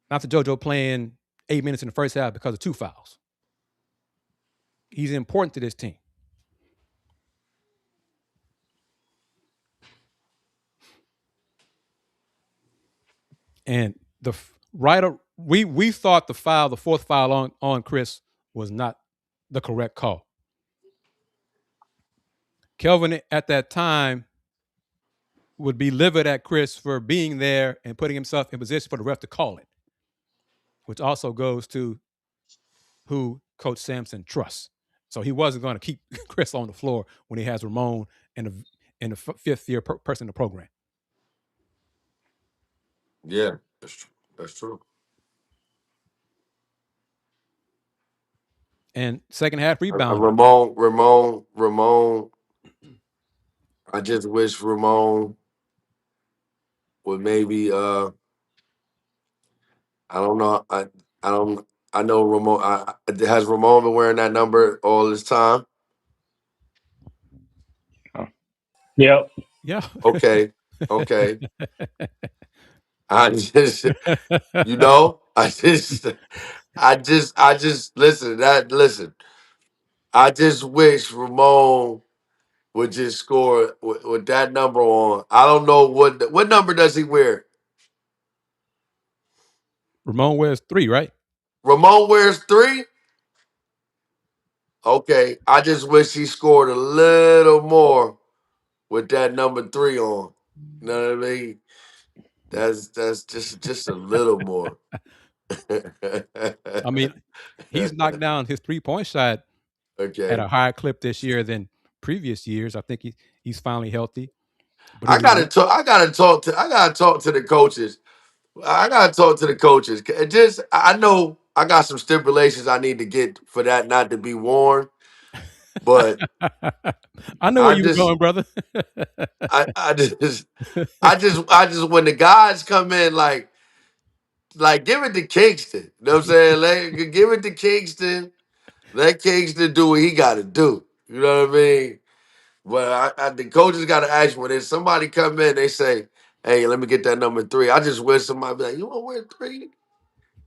Not the JoJo playing 8 minutes in the first half because of 2 fouls. He's important to this team. And we thought the fourth foul on Kris was not the correct call. Kelvin at that time would be livid at Kris for being there and putting himself in position for the ref to call it, which also goes to who Coach Sampson trusts. So he wasn't going to keep Kris on the floor when he has Ramon and the fifth-year person in the program. Yeah, that's true. That's true. And second half rebounding. Ramon. I just wish Ramon would maybe I don't know. I don't I know Ramon has Ramon been wearing that number all this time? Yep. Yeah. Okay. Okay. I just I just listen. I just wish Ramon would just score with that number on. I don't know what number does he wear? Ramon wears 3, right? Ramon wears 3? Okay. I just wish he scored a little more with that number 3 on. You know what I mean? That's just a little more. I mean, he's knocked down his 3-point shot at Okay. a higher clip this year than previous years. I think he's finally healthy. But I gotta talk. I gotta talk to the coaches. I gotta talk to the coaches. I know I got some stipulations I need to get for that not to be worn, but I know where I you were just going, brother. I just when the guys come in like give it to Kingston. You know what I'm saying? Give it to Kingston. Let Kingston do what he got to do. You know what I mean? But the coaches got to ask when there's somebody come in, they say, "Hey, let me get that number 3." I just wish somebody be like, "You want to wear 3?"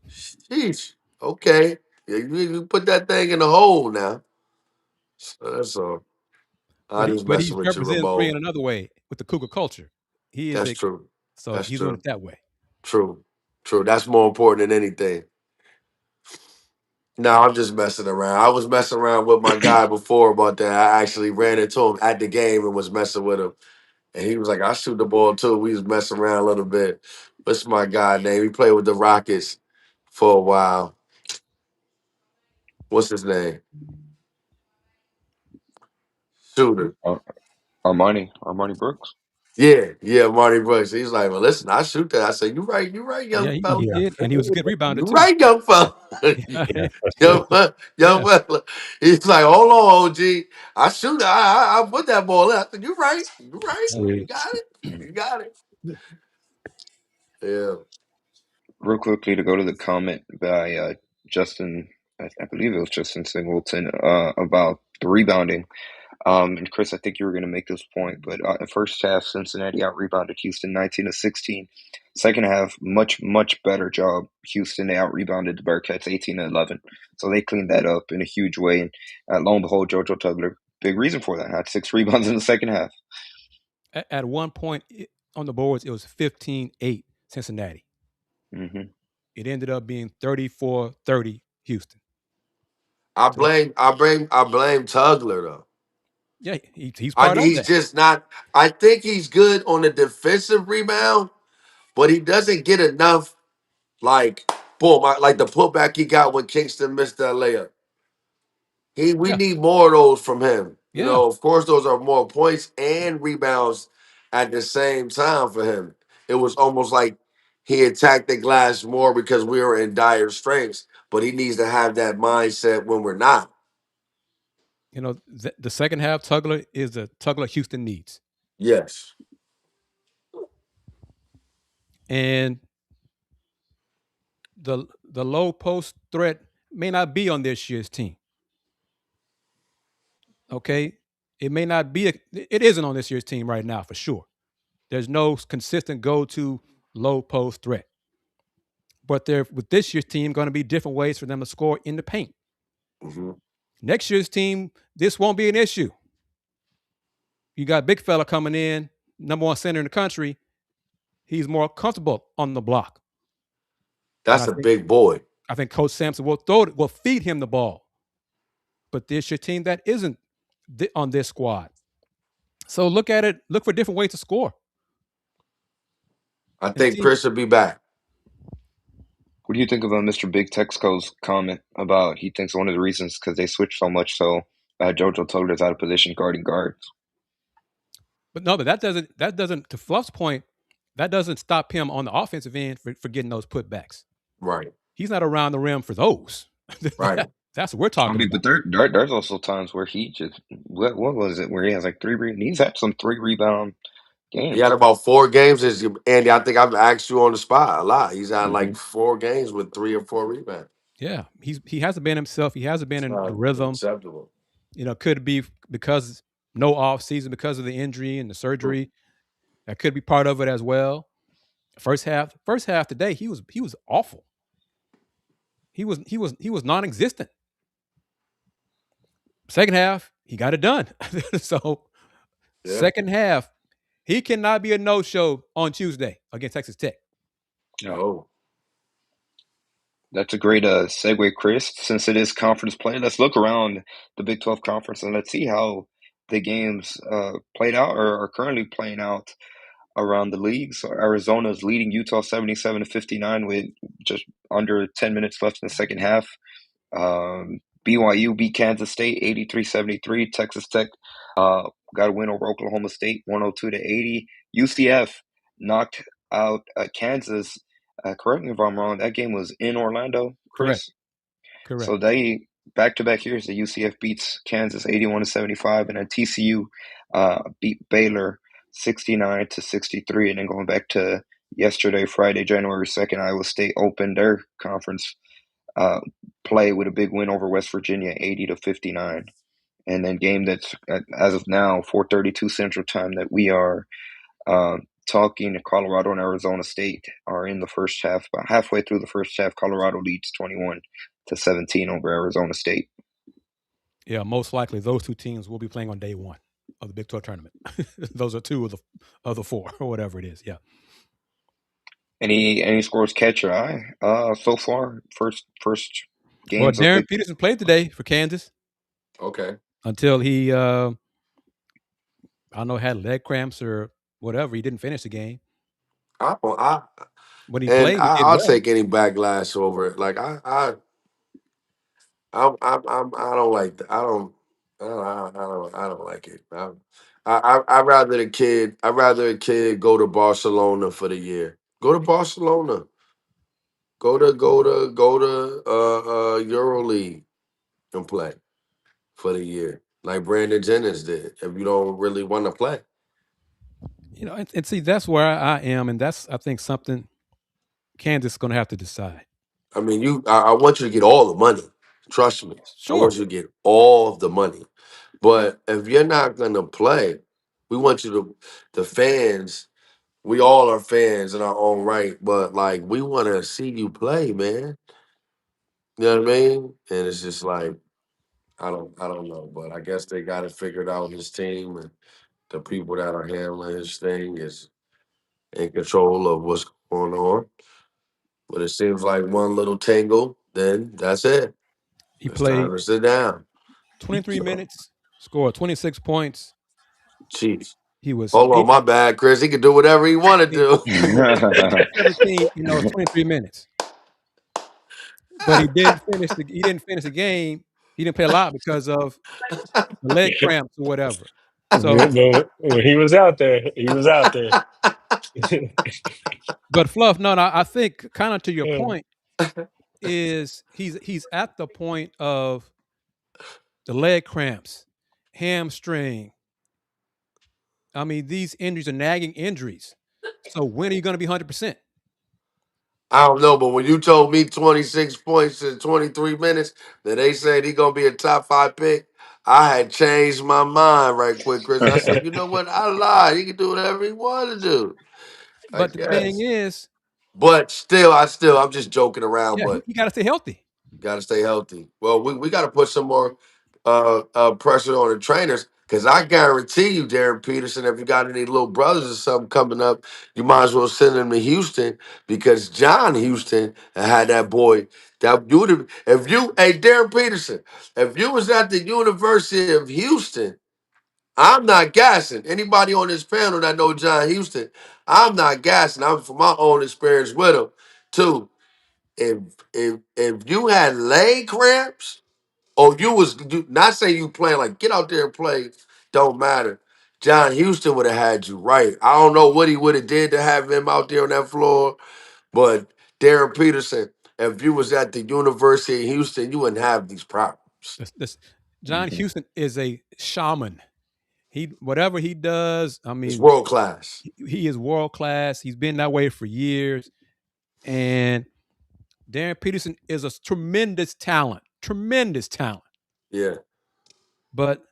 Sheesh. Okay. Yeah, you put that thing in the hole now. So that's all. I just but he's messing with you, representing 3 in Ramon. another way with the Cougar culture. He is That's true. so That's he's doing true. it that way. True. True. That's more important than anything. No, I'm just messing around. I was messing around with my guy before about that. I actually ran into him at the game and was messing with him. And he was like, I shoot the ball too. We was messing around a little bit. What's my guy name? He played with the Rockets for a while. What's his name? Shooter. Armani Brooks. Yeah, Marty Brooks. He's like, well, listen, I shoot that. I said, you right, Yeah, young he fella. Yeah. did, and he was a good rebounder You too. right, young fella. Yeah, for young, sure. young Yeah, fella. He's like, hold on, OG. I shoot. I put that ball in. I said, you right. You right. You Sweet. got it. You got it. Yeah. Real quickly to go to the comment by Justin, I believe it was Justin Singleton, about the rebounding. And Kris, I think you were going to make this point, but the first half, Cincinnati out rebounded Houston 19-16. Second half, much better job. Houston, they out rebounded the Bearcats 18-11. So they cleaned that up in a huge way. And lo and behold, JoJo Tugler, big reason for that, had 6 rebounds in the second half. at one point on the boards, it was 15-8 Cincinnati. Mm-hmm. It ended up being 34-30 Houston. I blame Tugler though. Yeah, he's part of He's that. just not. I think he's good on the defensive rebound, but he doesn't get enough. Like boom, like the putback he got when Kingston missed that layup. We Yeah, need more of those from him. You yeah. know, of course, those are more points and rebounds at the same time for him. It was almost like he attacked the glass more because we were in dire straits, but he needs to have that mindset when we're not. the second half Tugler is the Tugler Houston needs. Yes. And the low post threat may not be on this year's team. Okay? It may not be it isn't on this year's team right now for sure. There's no consistent go-to low post threat. But there with this year's team going to be different ways for them to score in the paint. Mm-hmm. Next year's team, this won't be an issue. You got big fella coming in, number one center in the country. He's more comfortable on the block. That's a big boy. I think Coach Sampson will feed him the ball. But this your team that isn't on this squad. So look at it. Look for different ways to score. I think Kris will be back. What do you think about Mr. Big Texco's comment about he thinks one of the reasons because they switched so much so JoJo Tugler's out of position guarding guards? But no, but that doesn't to Fluff's point, that doesn't stop him on the offensive end for getting those putbacks. Right. He's not around the rim for those. Right. That's what we're talking about. But there's also times where he just what was it where he has like he's had some 3 rebound games. He had about 4 games. Andy, I think I've asked you on the spot a lot. He's had like 4 games with 3 or 4 rebounds. Yeah, he hasn't been himself. He hasn't been in a rhythm. Acceptable. Could be because no off season because of the injury and the surgery. That could be part of it as well. First half today, he was awful. He was non-existent. Second half, he got it done. So second half, he cannot be a no-show on Tuesday against Texas Tech. No. That's a great segue, Kris. Since it is conference play, let's look around the Big 12 conference and let's see how the games played out or are currently playing out around the league. So Arizona's leading Utah 77-59 with just under 10 minutes left in the second half. BYU beat Kansas State 83-73. Texas Tech got a win over Oklahoma State 102-80. UCF knocked out Kansas. Correct me if I'm wrong. That game was in Orlando, Kris. Correct. So they back-to-back years, the UCF beats Kansas 81-75, and then TCU beat Baylor 69-63. And then going back to yesterday, Friday, January 2nd, Iowa State opened their conference play with a big win over West Virginia 80-59. And then game that's as of now 4:32 Central Time that we are talking. Colorado and Arizona State are in the first half. About halfway through the first half, Colorado leads 21-17 over Arizona State. Yeah, most likely those two teams will be playing on day one of the Big 12 tournament. Those are 2 of the 4 or whatever it is. Yeah. Any scores catch your eye so far? First games. Well, Darren Peterson played today for Kansas. Okay. Until he, I don't know, had leg cramps or whatever. He didn't finish the game. When he played, I'll take any backlash over it. Like I don't like that. I don't like it. I'd rather a kid go to Barcelona for the year. Go to Barcelona. Go to EuroLeague and play for the year, like Brandon Jennings did. If you don't really want to play, and see, that's where I am, and that's I think something Kansas is going to have to decide. I mean, I want you to get all the money. Trust me. Sure. I want you to get all of the money. But if you're not gonna play, we want you the fans. We all are fans in our own right, but like we want to see you play, man. You know what I mean? And it's just like I don't know, but I guess they got it figured out. His team and the people that are handling his thing is in control of what's going on. But it seems like one little tangle, then that's it. It's time to sit down. 23 minutes, scored 26 points. Chiefs. He was. Hold on, my bad, Kris. He could do whatever he wanted to. 17, 23 minutes. But he didn't finish the game. He didn't play a lot because of the leg cramps or whatever. So when he was out there, he was out there. But Fluff, no, I think kind of to your point is he's at the point of the leg cramps, hamstring. I mean, these injuries are nagging injuries. So when are you going to be 100%? I don't know, but when you told me 26 points in 23 minutes, that they said he gonna be a top 5 pick, I had changed my mind right quick, Chris. I said, you know what? I lied. He can do whatever he want to do. I But the thing guess. is, But I'm just joking around, yeah, but he got to stay healthy. got to stay healthy. Well, we got to put some more pressure on the trainers because I guarantee you, Darren Peterson, if you got any little brothers or something coming up, you might as well send them to Houston because John Houston had that boy. That you would have, if you, hey Darren Peterson, if you was at the University of Houston, I'm not gassing. Anybody on this panel that know John Houston, I'm not gassing. I'm from my own experience with him too. If you had leg cramps, or not saying you playing like get out there and play, don't matter. John Houston would have had you right. I don't know what he would have did to have him out there on that floor, but Darren Peterson, if you was at the University of Houston, you wouldn't have these problems. John Houston is a shaman. Whatever he does, I It's mean, world class. he is world class. He's been that way for years. And Darren Peterson is a tremendous talent. Tremendous talent. Yeah. But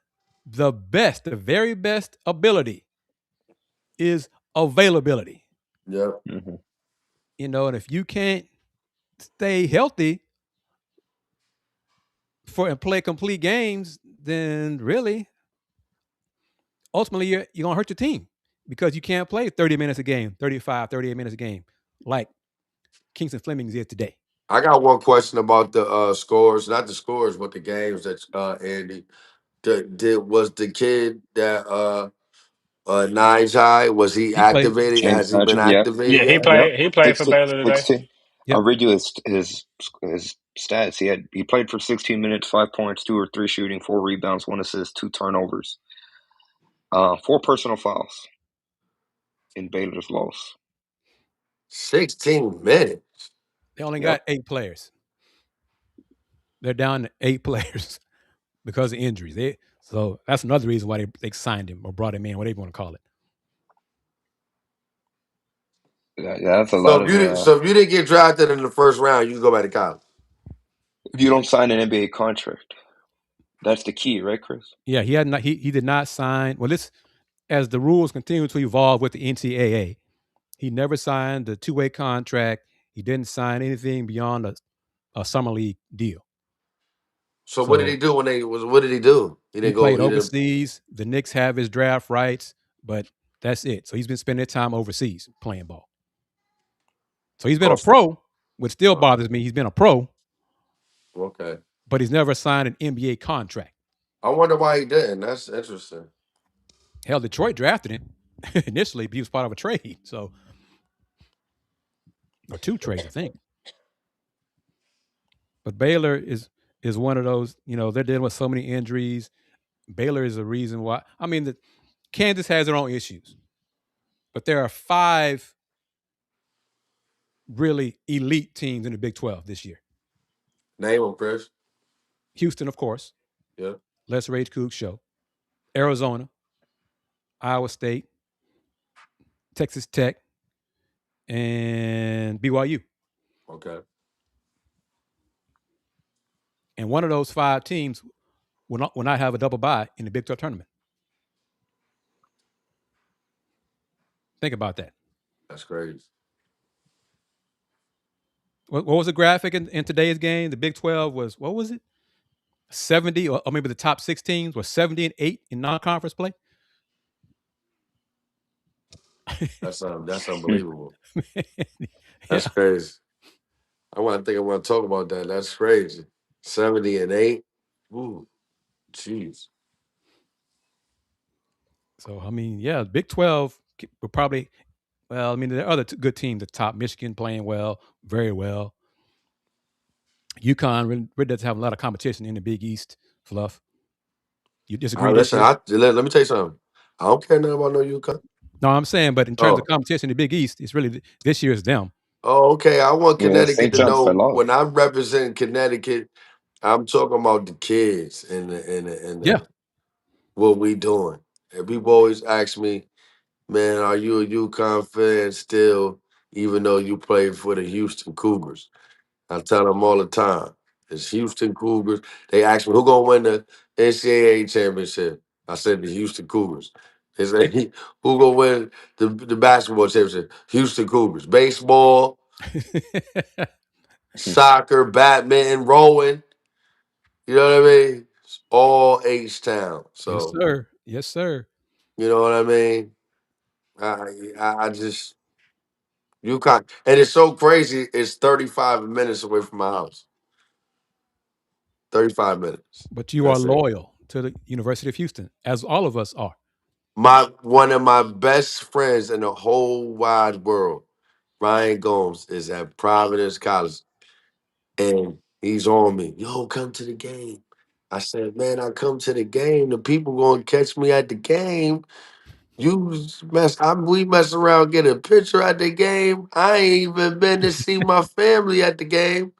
the very best ability is availability. Yep. And if you can't stay healthy and play complete games, then really, ultimately, you're going to hurt your team because you can't play 30 minutes a game, 35, 38 minutes a game like Kingston Flemings is today. I got one question about the scores, not the scores, but the games that Andy was the kid that Nines High, was he He played. activated? James Has he been Patrick, yeah. activated Yeah, he yet? Yep. played. He played for 16, Baylor today. 16. Yep. I'll read you his stats. He played for 16 minutes, 5 points, 2 or 3 shooting, 4 rebounds, 1 assist, 2 turnovers, 4 personal fouls in Baylor's loss. 16 minutes. They only got 8 players. They're down to 8 players because of injuries. So that's another reason why they signed him or brought him in, whatever you want to call it. That's a So lot if of. you didn't get drafted in the first round, you can go back to college. If you don't sign an NBA contract, that's the key, right, Chris? Yeah, he did not sign. Well, as the rules continue to evolve with the NCAA, he never signed the 2-way contract. He didn't sign anything beyond a summer league deal. So what did he do what did he do? He played overseas. The Knicks have his draft rights, but that's it. So he's been spending time overseas playing ball. So he's been a pro, which still bothers me. He's been a pro. Okay. But he's never signed an NBA contract. I wonder why he didn't. That's interesting. Hell, Detroit drafted him initially, but he was part of a trade. So, or 2 trades, I think. But Baylor is one of those, they're dealing with so many injuries. Baylor is a reason why. I mean, Kansas has their own issues, but there are 5 really elite teams in the Big 12 this year. Name them, Chris. Houston, of course. Yeah. Let's Rage Coogs show. Arizona, Iowa State, Texas Tech, and BYU. Okay. And one of those 5 teams will not have a double bye in the Big 12 tournament. Think about that. That's crazy. What was the graphic in today's game? The Big 12 was, what was it? 70, or maybe the top 6 teams were 70-8 in non-conference play. That's unbelievable. That's crazy. I want to talk about that. That's crazy. 70-8. Ooh, jeez. So I mean, yeah, Big 12 will probably. Well, I mean, there are other good teams. The top, Michigan playing well, very well. UConn really does have a lot of competition in the Big East. Fluff, you disagree? Listen, let me tell you something. I don't care nothing about no UConn. No, I'm saying, but in terms of competition in the Big East, it's really this year is them. Oh, okay. I want Connecticut St. to John's know fell off. when I'm representing Connecticut I'm talking about the kids and Yeah. what we doing. And people always ask me, man, are you a UConn fan still, even though you played for the Houston Cougars? I tell them all the time, it's Houston Cougars. They ask me, who gonna win the NCAA championship? I said the Houston Cougars. They say, who gonna win the basketball championship? Houston Cougars. Baseball, soccer, badminton, rowing. You know what I mean? It's all H-Town. Yes, So, sir. Yes, sir. you know what I mean? I just UConn, and it's so crazy. It's 35 minutes away from my house. 35 minutes. But you are That's it. loyal to the University of Houston, as all of us are. My one of my best friends in the whole wide world, Ryan Gomes, is at Providence College, and he's on me. Yo, come to the game. I said, man, I come to the game. The people gonna catch me at the game. We mess around, get a picture at the game. I ain't even been to see my family at the game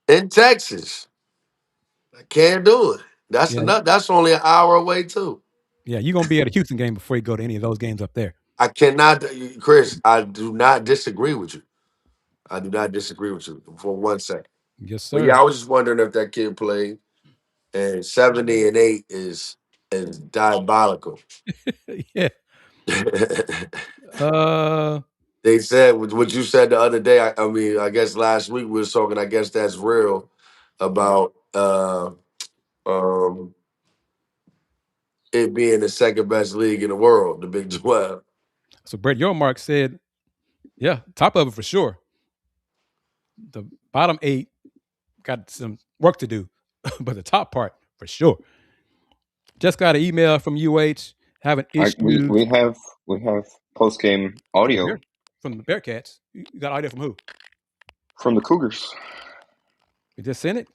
in Texas. I can't do it. That's Yeah. enough. That's only an hour away too. Yeah. You're going to be at a Houston game before you go to any of those games up there. I cannot, Chris. I do not disagree with you. I do not disagree with you for 1 second. Yes, But sir. yeah, I was just wondering if that kid played. And 70-8 is diabolical. Yeah. Uh, They said what you said the other day. I mean, I guess last week we was talking. I guess that's real about um, it being the second best league in the world, the Big 12. so Brett Yormark said, yeah, top of it for sure. The bottom 8 got some work to do, but the top part for sure. Just got an email from UH having issues We have post game audio from the Bearcats. You got audio from who? from the Cougars. You just sent it?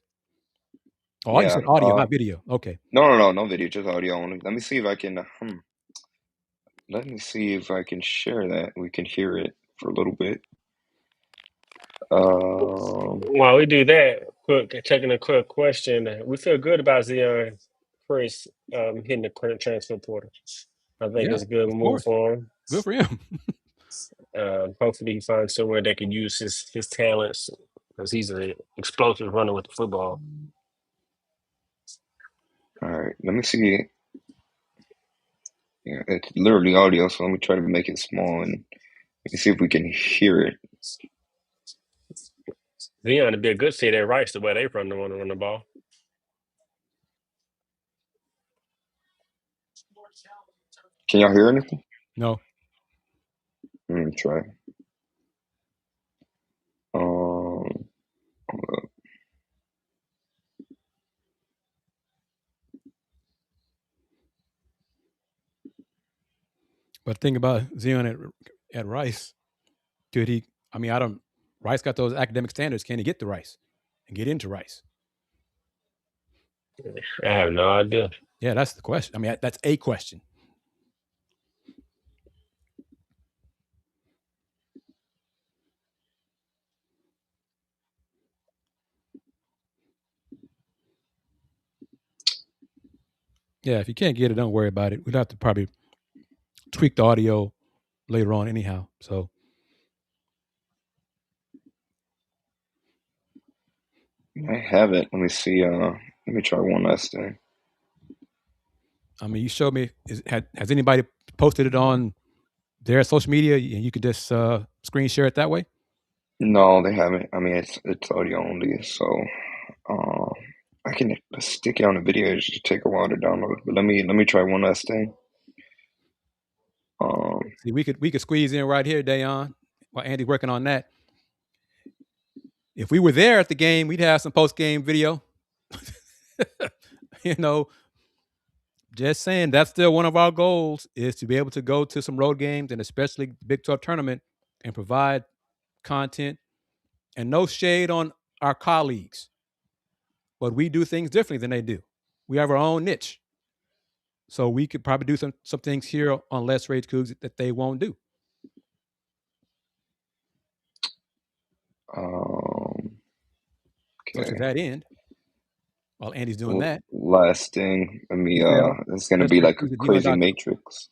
Oh, you Yeah. said audio, not video. Okay. No video, just audio only. Let me see if I can. Let me see if I can share that. We can hear it for a little bit. While we do that, taking a quick question, we feel good about Zion Chris hitting the current transfer portal. I think Yeah, it's a good of move course. for him. Good for him. Hopefully, he finds somewhere that can use his talents because he's an explosive runner with the football. All right. Let me see. Yeah, it's literally audio, so let me try to make it small and let me see if we can hear it. Zion would be a good fit at Rice the way they want to run the ball. Can y'all hear anything? No. Let me try. Hold up. But the thing about Zion at Rice, could he? I mean, I don't. Rice got those academic standards. Can he get to Rice and get into Rice? I have no idea. Yeah, that's the question. I mean, that's a question. Yeah, if you can't get it, don't worry about it. We'd have to probably tweak the audio later on, anyhow. So I have it. Let me see. Let me try one last thing. I mean, you showed me. Has anybody posted it on their social media, and you could just screen share it that way? No, they haven't. I mean, it's audio only, so uh, I can stick it on a video. It should take a while to download. But let me try one last thing. See, we could squeeze in right here, Dayon, while Andy's working on that. If we were there at the game, we'd have some post game video. You know, just saying that's still one of our goals is to be able to go to some road games and especially the Big 12 tournament and provide content. And no shade on our colleagues, but we do things differently than they do. We have our own niche. So we could probably do some things here on Let's Rage Coogs that they won't do. So to Okay. that end, While Andy's doing that, last thing, let me email it's gonna let's be rage like a coogs at crazy gmail.com. matrix.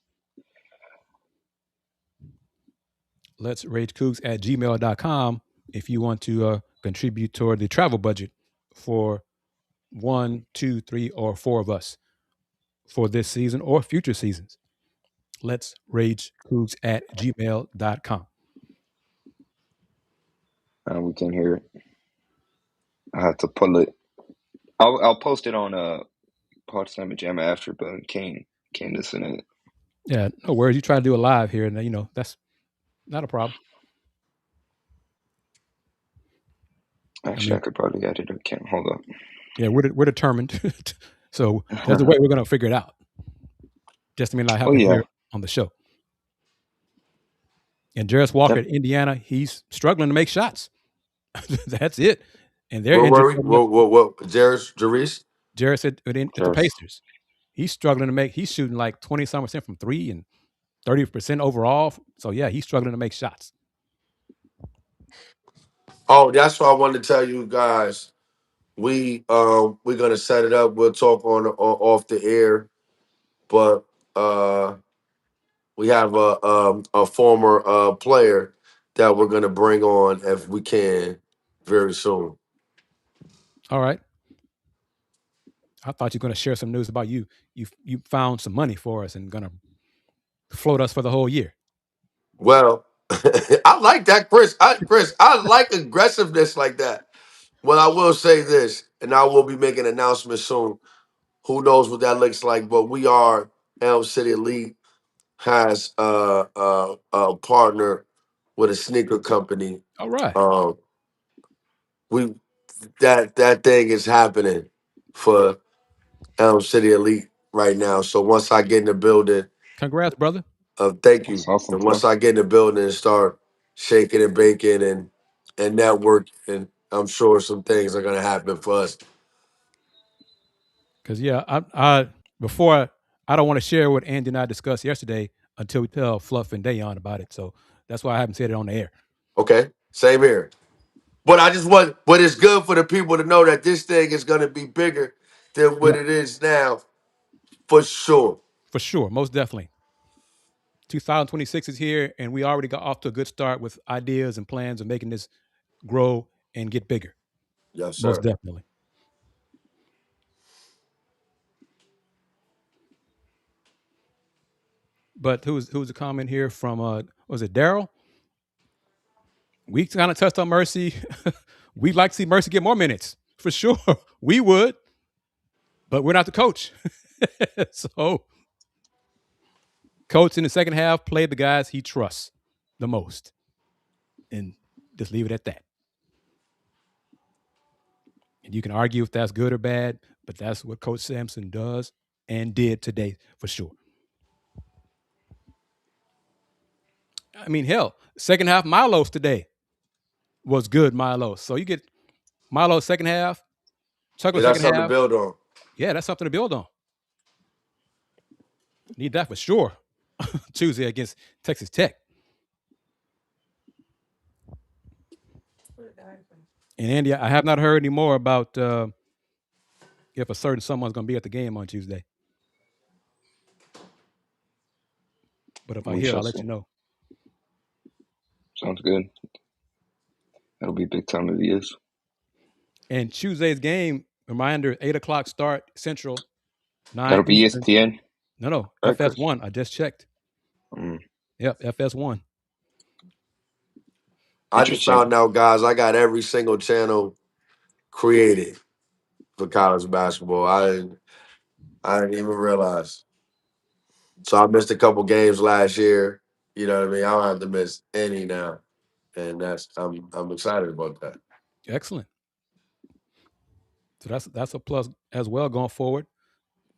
Let's rage coogs at gmail.com if you want to contribute toward the travel budget for 1, 2, 3, or 4 of us for this season or future seasons. Let's rage coogs at gmail.com. We can hear it. I have to pull it. I'll post it on Pod Slam Jam after, but can't listen to it. Yeah, no worries. You try to do it live here, and that's not a problem. Actually, I could probably edit it. Can't hold up. Yeah, we're determined. So there's a way we're going to figure it out. Just may not happen here on the show. And Jarris Walker at Indiana, he's struggling to make shots. That's it. And they're injured so much. What? Jarris at the Pacers. He's struggling to make. He's shooting like 20-some% from 3 and 30% overall. So yeah, he's struggling to make shots. Oh, that's what I wanted to tell you guys. We're gonna set it up. We'll talk on off the air, but we have a former player that we're gonna bring on if we can very soon. All right. I thought you were going to share some news about you. You found some money for us and going to float us for the whole year. Well, I like that, Kris. I like aggressiveness like that. Well, I will say this, and I will be making an announcement soon. Who knows what that looks like? But we are Elm City Elite has a partner with a sneaker company. All right. We that thing is happening for Elm City Elite right now. So once I get in the building, congrats, brother. Thank you. That's awesome, and once I get in the building and start shaking and baking and network, and I'm sure some things are gonna happen for us. Because yeah, I don't want to share what Andy and I discussed yesterday until we tell Fluff and Dayon about it. So that's why I haven't said it on the air. Okay, same here. But I just want, but it's good for the people to know that this thing is going to be bigger than what it is now, for sure. For sure, most definitely. 2026 is here, and we already got off to a good start with ideas and plans of making this grow and get bigger. Yes, sir. Most definitely. But who's the comment here from? Was it Daryl? We kind of touched on Mercy. We'd like to see Mercy get more minutes for sure. We would, but we're not the coach. So, coach in the second half played the guys he trusts the most, and just leave it at that. And you can argue if that's good or bad, but that's what Coach Sampson does and did today for sure. I mean, hell, second half Milo's today was good, Milo. So you get Milo second half, Chuckler that's second something half. to build on. Yeah, that's something to build on. Need that for sure. Tuesday against Texas Tech. And Andy, I have not heard any more about if a certain someone's going to be at the game on Tuesday. But if I hear, I'll let you know. Sounds good. That'll be big time if he is. And Tuesday's game, reminder, 8:00 start Central, 9 That'll be Eastern. ESPN. No, FS1. I just checked. Yep, FS1. I just found out, guys, I got every single channel created for college basketball. I didn't even realize. So I missed a couple games last year. You know what I mean? I don't have to miss any now. And I'm excited about that. Excellent. So that's a plus as well going forward.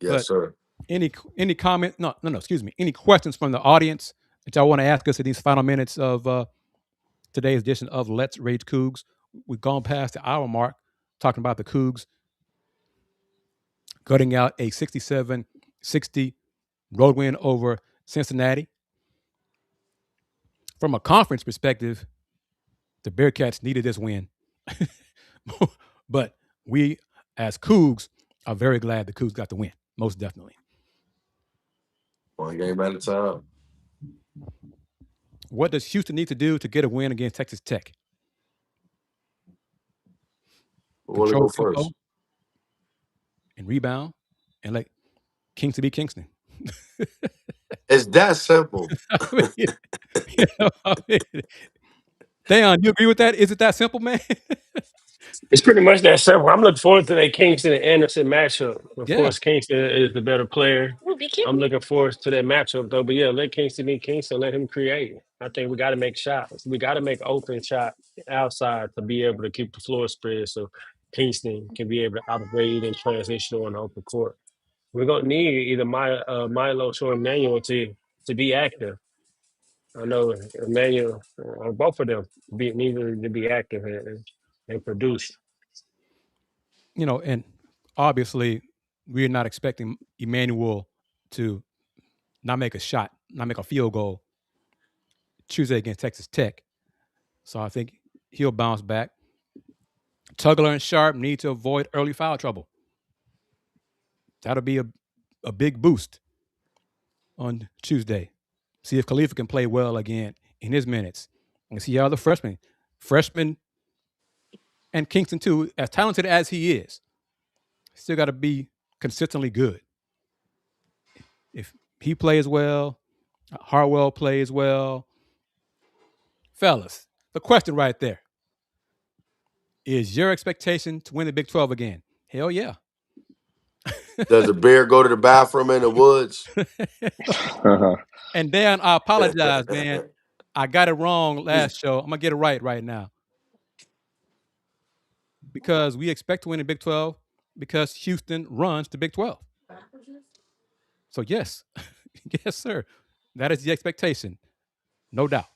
Yes, sir. Any comment? No. Excuse me. Any questions from the audience that y'all want to ask us in these final minutes of today's edition of Let's Rage Coogs? We've gone past the hour mark talking about the Cougs gutting out a 67-60 road win over Cincinnati. From a conference perspective, the Bearcats needed this win. But we, as Cougs, I'm very glad the Cougs got the win. Most definitely. One game at a time. What does Houston need to do to get a win against Texas Tech? We want to Control go tempo first. and rebound and let Kingston be Kingston. It's that simple. Dayon, you agree with that? Is it that simple, man? It's pretty much that simple. I'm looking forward to that Kingston and Anderson matchup. Of Yeah. course, Kingston is the better player. I'm looking forward to that matchup, though. But yeah, let Kingston be Kingston. Let him create. I think we got to make shots. We got to make open shot outside to be able to keep the floor spread so Kingston can be able to operate and transition on the open court. We're going to need either Milo or Emmanuel to be active. I know Emmanuel, or both of them, need to be active and produce. And obviously we're not expecting Emmanuel to not make a shot, not make a field goal Tuesday against Texas Tech. So I think he'll bounce back. Tugler and Sharp need to avoid early foul trouble. That'll be a big boost on Tuesday. See if Khalifa can play well again in his minutes. And see how the freshman and Kingston too, as talented as he is, still got to be consistently good. If he plays well, Harwell plays well. Fellas, the question right there. Is your expectation to win the Big 12 again? Hell yeah. Does a bear go to the bathroom in the woods? And Dan, I apologize, man. I got it wrong last show. I'm going to get it right now. Because we expect to win the Big 12 because Houston runs the Big 12. So, yes. Yes, sir. That is the expectation. No doubt.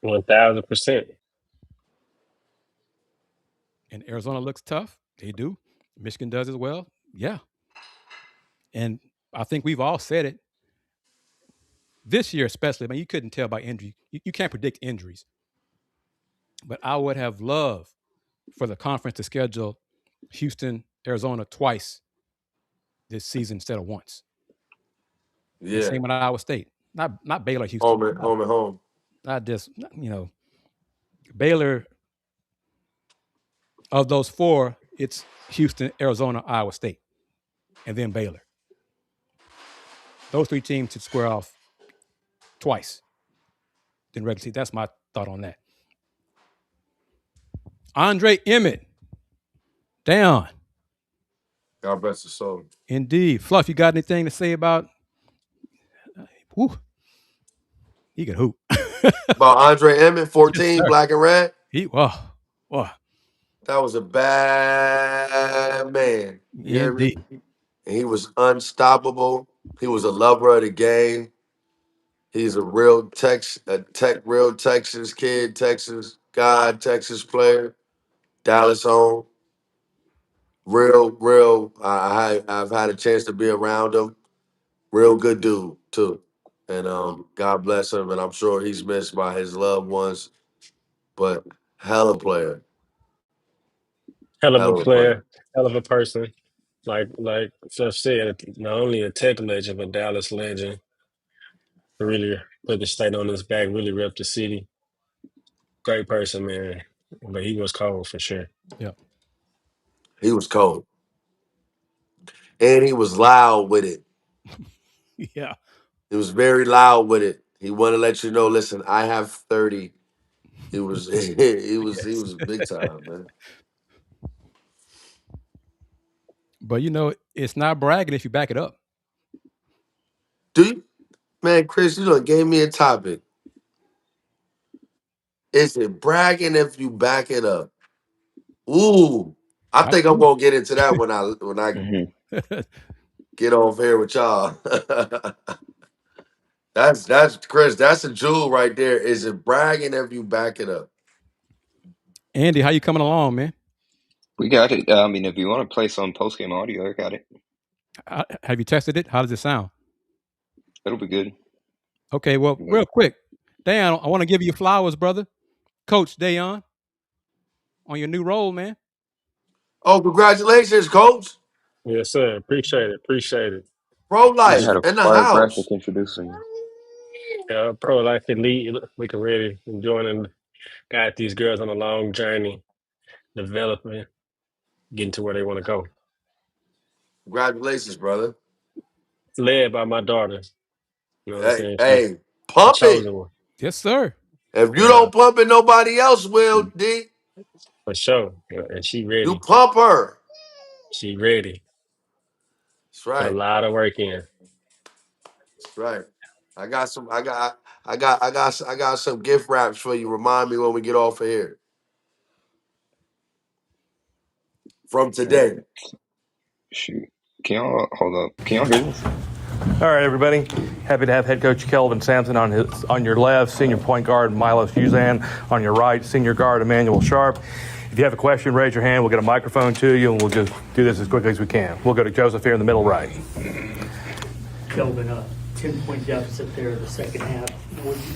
1,000%. And Arizona looks tough. They do. Michigan does as well. Yeah. And I think we've all said it. This year, especially, man, you couldn't tell by injury. You can't predict injuries. But I would have loved for the conference to schedule Houston, Arizona twice this season instead of once. Yeah. And same with Iowa State. Not Baylor, Houston. Home and home. Not just, Baylor, of those four, it's Houston, Arizona, Iowa State, and then Baylor. Those three teams should square off twice in regular season. That's my thought on that. Andre Emmett. Dayon. God bless his soul. Indeed. Fluff, you got anything to say about he can hoop. About Andre Emmett, 14, Yes, black and red. That was a bad man. You hear me? And he was unstoppable. He was a lover of the game. He's a real Texas kid, Texas guy, Texas player, Dallas home. Real. I've had a chance to be around him. Real good dude too, and God bless him. And I'm sure he's missed by his loved ones. But hell of a player, Hell of a player, hell of a person. Like Fluff said, not only a Tech legend, but Dallas legend. Really put the state on his back, really rep the city. Great person, man. But he was cold for sure. Yeah. He was cold. And he was loud with it. Yeah. He was very loud with it. He wanted to let you know, listen, I have 30. He was he was big time, man. But it's not bragging if you back it up. Do you? Man, Kris, you done gave me a topic. Is it bragging if you back it up? Ooh. I think I'm gonna get into that when I get off here with y'all. That's Kris. That's a jewel right there. Is it bragging if you back it up? Andy, how you coming along, man? We got it. I mean, if you want to play some post-game audio, I got it. Have you tested it? How does it sound? It'll be good. Okay, well, real quick. Dayon, I want to give you flowers, brother. Coach Dayon, on your new role, man. Oh, congratulations, coach. Yes, sir. Appreciate it. Appreciate it. Pro They life had a in the fire graphic house. introducing you. Yeah, pro life elite. We can really join and guide these girls on a long journey, developing, getting to where they want to go. Congratulations, brother. Led by my daughter. You know what I'm Hey, saying? She's hey, the pump it. chosen one. Yes, sir. If you Yeah, don't pump it, nobody else will, D. for sure. Yeah, and she You ready. pump her. She ready. That's Put a right. lot of work in. That's right. I got some gift wraps for you. Remind me when we get off of here. From All right, today. shoot. Can y'all hold up? Can y'all hear this? All right, everybody. Happy to have head coach Kelvin Sampson on your left, senior point guard Milos Uzan on your right, senior guard Emmanuel Sharp. If you have a question, raise your hand. We'll get a microphone to you, and we'll just do this as quickly as we can. We'll go to Joseph here in the middle right. Kelvin, 10-point deficit there in the second half.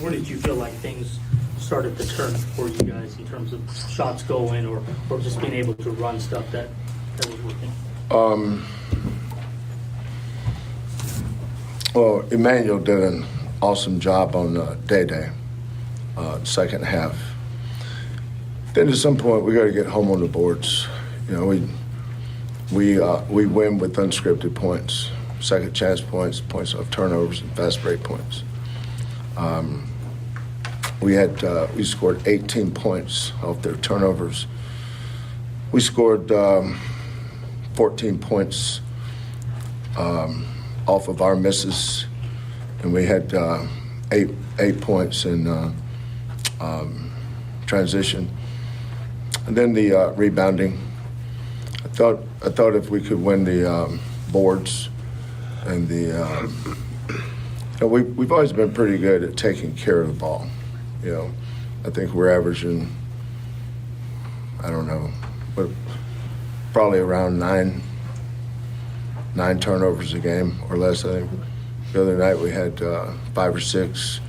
Where did you feel like things started to turn for you guys in terms of shots going or just being able to run stuff that was working? Well, Emmanuel did an awesome job on Day, second half. Then at some point we got to get home on the boards. You know, we win with unscripted points, second chance points, points off turnovers, and fast break points. We scored 18 points off their turnovers. We scored 14 points off of our misses, and we had eight points in transition. And then the rebounding. I thought if we could win the boards and we've always been pretty good at taking care of the ball. You know, I think we're averaging, I don't know, but probably around nine turnovers a game or less. I think the other night we had 5 or 6.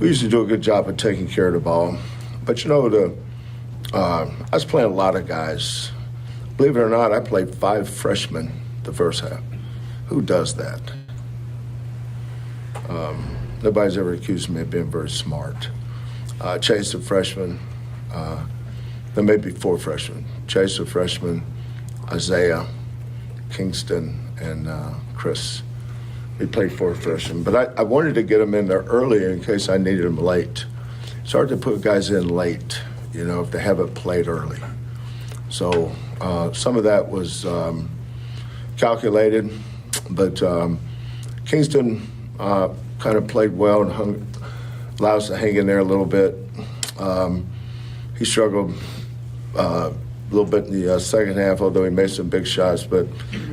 We used to do a good job of taking care of the ball. But, you know, I was playing a lot of guys. Believe it or not, I played 5 freshmen the first half. Who does that? Nobody's ever accused me of being very smart. Chase a freshman. There may be 4 freshmen. Chase a freshman, Isaiah, Kingston, and Kris. We played 4 freshmen. But I wanted to get them in there early in case I needed them late. It's hard to put guys in late, you know, if they haven't played early. So some of that was calculated, but Kingston kind of played well and allowed us to hang in there a little bit. He struggled a little bit in the second half, although he made some big shots. But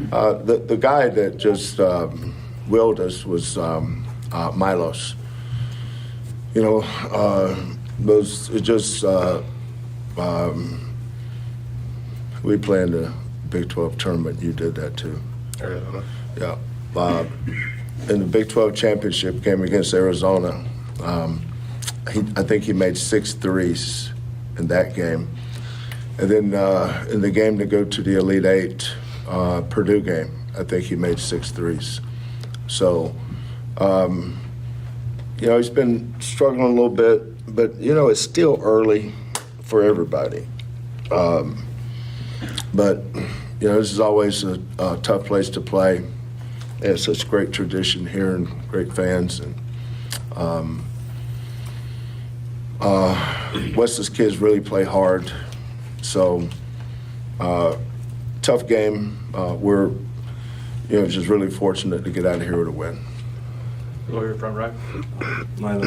the guy that just willed us was Milos. You know, we play in the Big 12 tournament. You did that too. Yeah. In the Big 12 championship game against Arizona, I think he made 6 threes in that game. And then in the game to go to the Elite Eight, Purdue game, I think he made 6 threes. So, you know, he's been struggling a little bit, but, you know, it's still early for everybody. But, you know, this is always a tough place to play. They have such great tradition here and great fans. And Wes's kids really play hard. So, tough game. We're, you know, just really fortunate to get out of here with a win. Lawyer front right. Milo,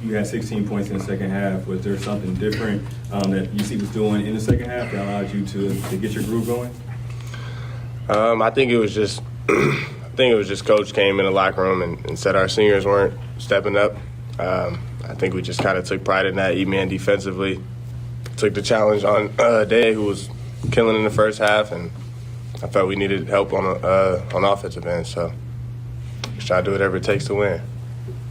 you had 16 points in the second half. Was there something different that UC was doing in the second half that allowed you to get your groove going? I think it was just Coach came in the locker room and said our seniors weren't stepping up. I think we just kind of took pride in that, E-man defensively. Took the challenge on Day, who was killing in the first half, and I felt we needed help on offensive end. So just try to do whatever it takes to win.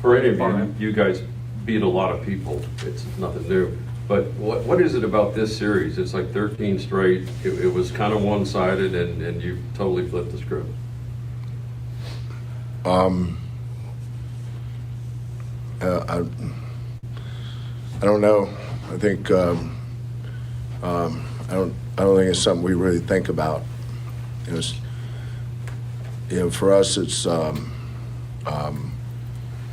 For any of you guys beat a lot of people. It's nothing new. But what is it about this series? It's like 13 straight. It was kind of one-sided, and you totally flipped the script. I don't know. I think I don't think it's something we really think about. For us, it's well,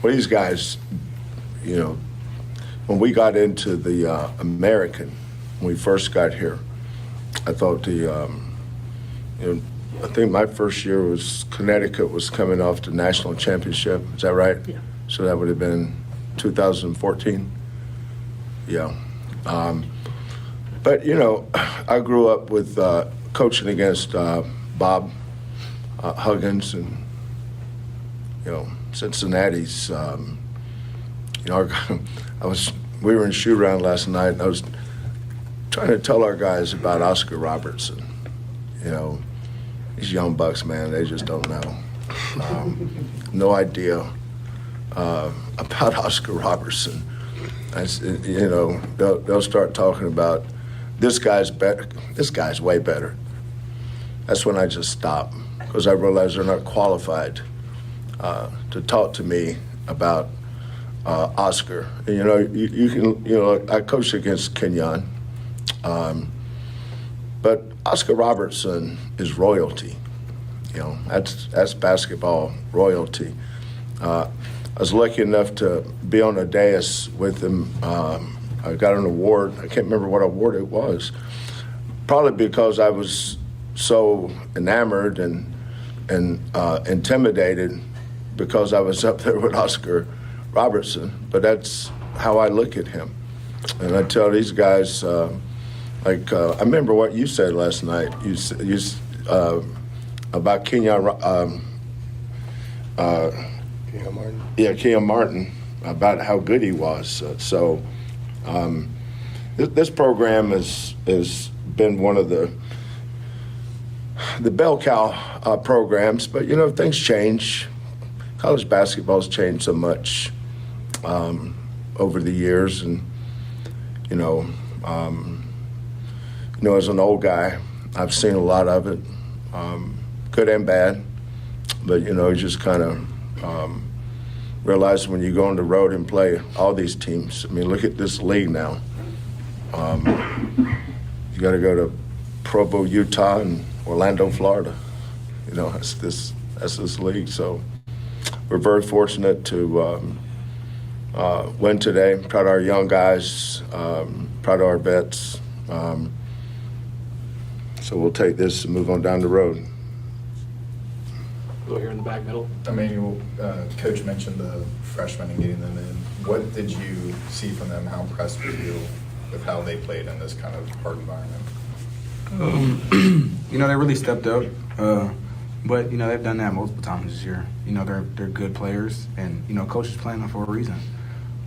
these guys. When we got into the American, when we first got here, I thought I think my first year was Connecticut was coming off the national championship. Is that right? Yeah. So that would have been 2014. Yeah. But, I grew up with coaching against Bob Huggins and, Cincinnati's. We were in shoot around last night, and I was trying to tell our guys about Oscar Robertson. These young bucks, man, they just don't know. No idea about Oscar Robertson. They'll start talking about this guy's better. This guy's way better. That's when I just stop, because I realize they're not qualified to talk to me about Oscar. You can, I coached against Kenyon, but Oscar Robertson is royalty. That's basketball royalty. I was lucky enough to be on a dais with him. I got an award. I can't remember what award it was. Probably because I was so enamored and intimidated because I was up there with Oscar Robertson. But that's how I look at him. And I tell these guys, I remember what you said last night. You about Kenyon Martin. Yeah, Kenyon Martin, about how good he was. This program has been one of the bell cow programs, but things change. College basketball's changed so much over the years, and as an old guy, I've seen a lot of it, good and bad. But you just kind of realize when you go on the road and play all these teams. I mean, look at this league now. You got to go to Provo, Utah, and Orlando, Florida. That's this league. So we're very fortunate to win today. Proud of our young guys. Proud of our vets. So we'll take this and move on down the road. Go here in the back middle. Emmanuel, Coach mentioned the freshmen and getting them in. What did you see from them? How impressed were you with how they played in this kind of hard environment? They really stepped up. But they've done that multiple times this year. They're good players, and Coach is playing them for a reason.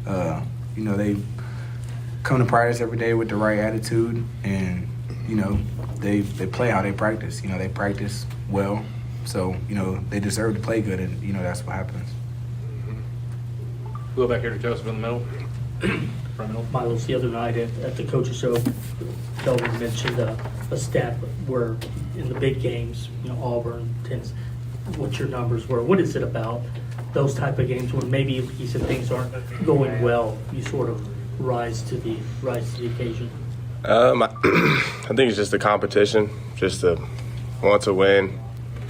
They come to practice every day with the right attitude, and they play how they practice. They practice well. So, they deserve to play good, and, that's what happens. We'll go back here to Joseph in the middle. Front middle. Milos, the other night at the coach's show, Kelvin mentioned a stat where in the big games, Auburn tends, what your numbers were. What is it about those type of games when maybe he said things aren't going well, you sort of rise to the occasion? I think it's just the competition, just the want to win.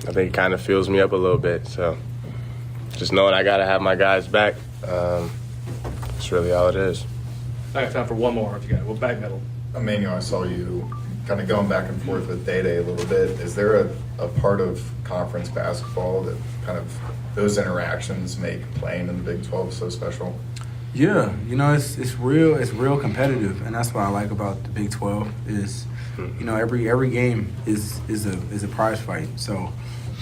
I think it kind of fuels me up a little bit. So just knowing I got to have my guys back, that's really all it is. I have time for one more if you got it. Well, back middle. Emmanuel, I saw you kind of going back and forth with Day a little bit. Is there a part of conference basketball that kind of those interactions make playing in the Big 12 so special? Yeah, it's real competitive, and that's what I like about the Big 12 is, every game is a prize fight. So,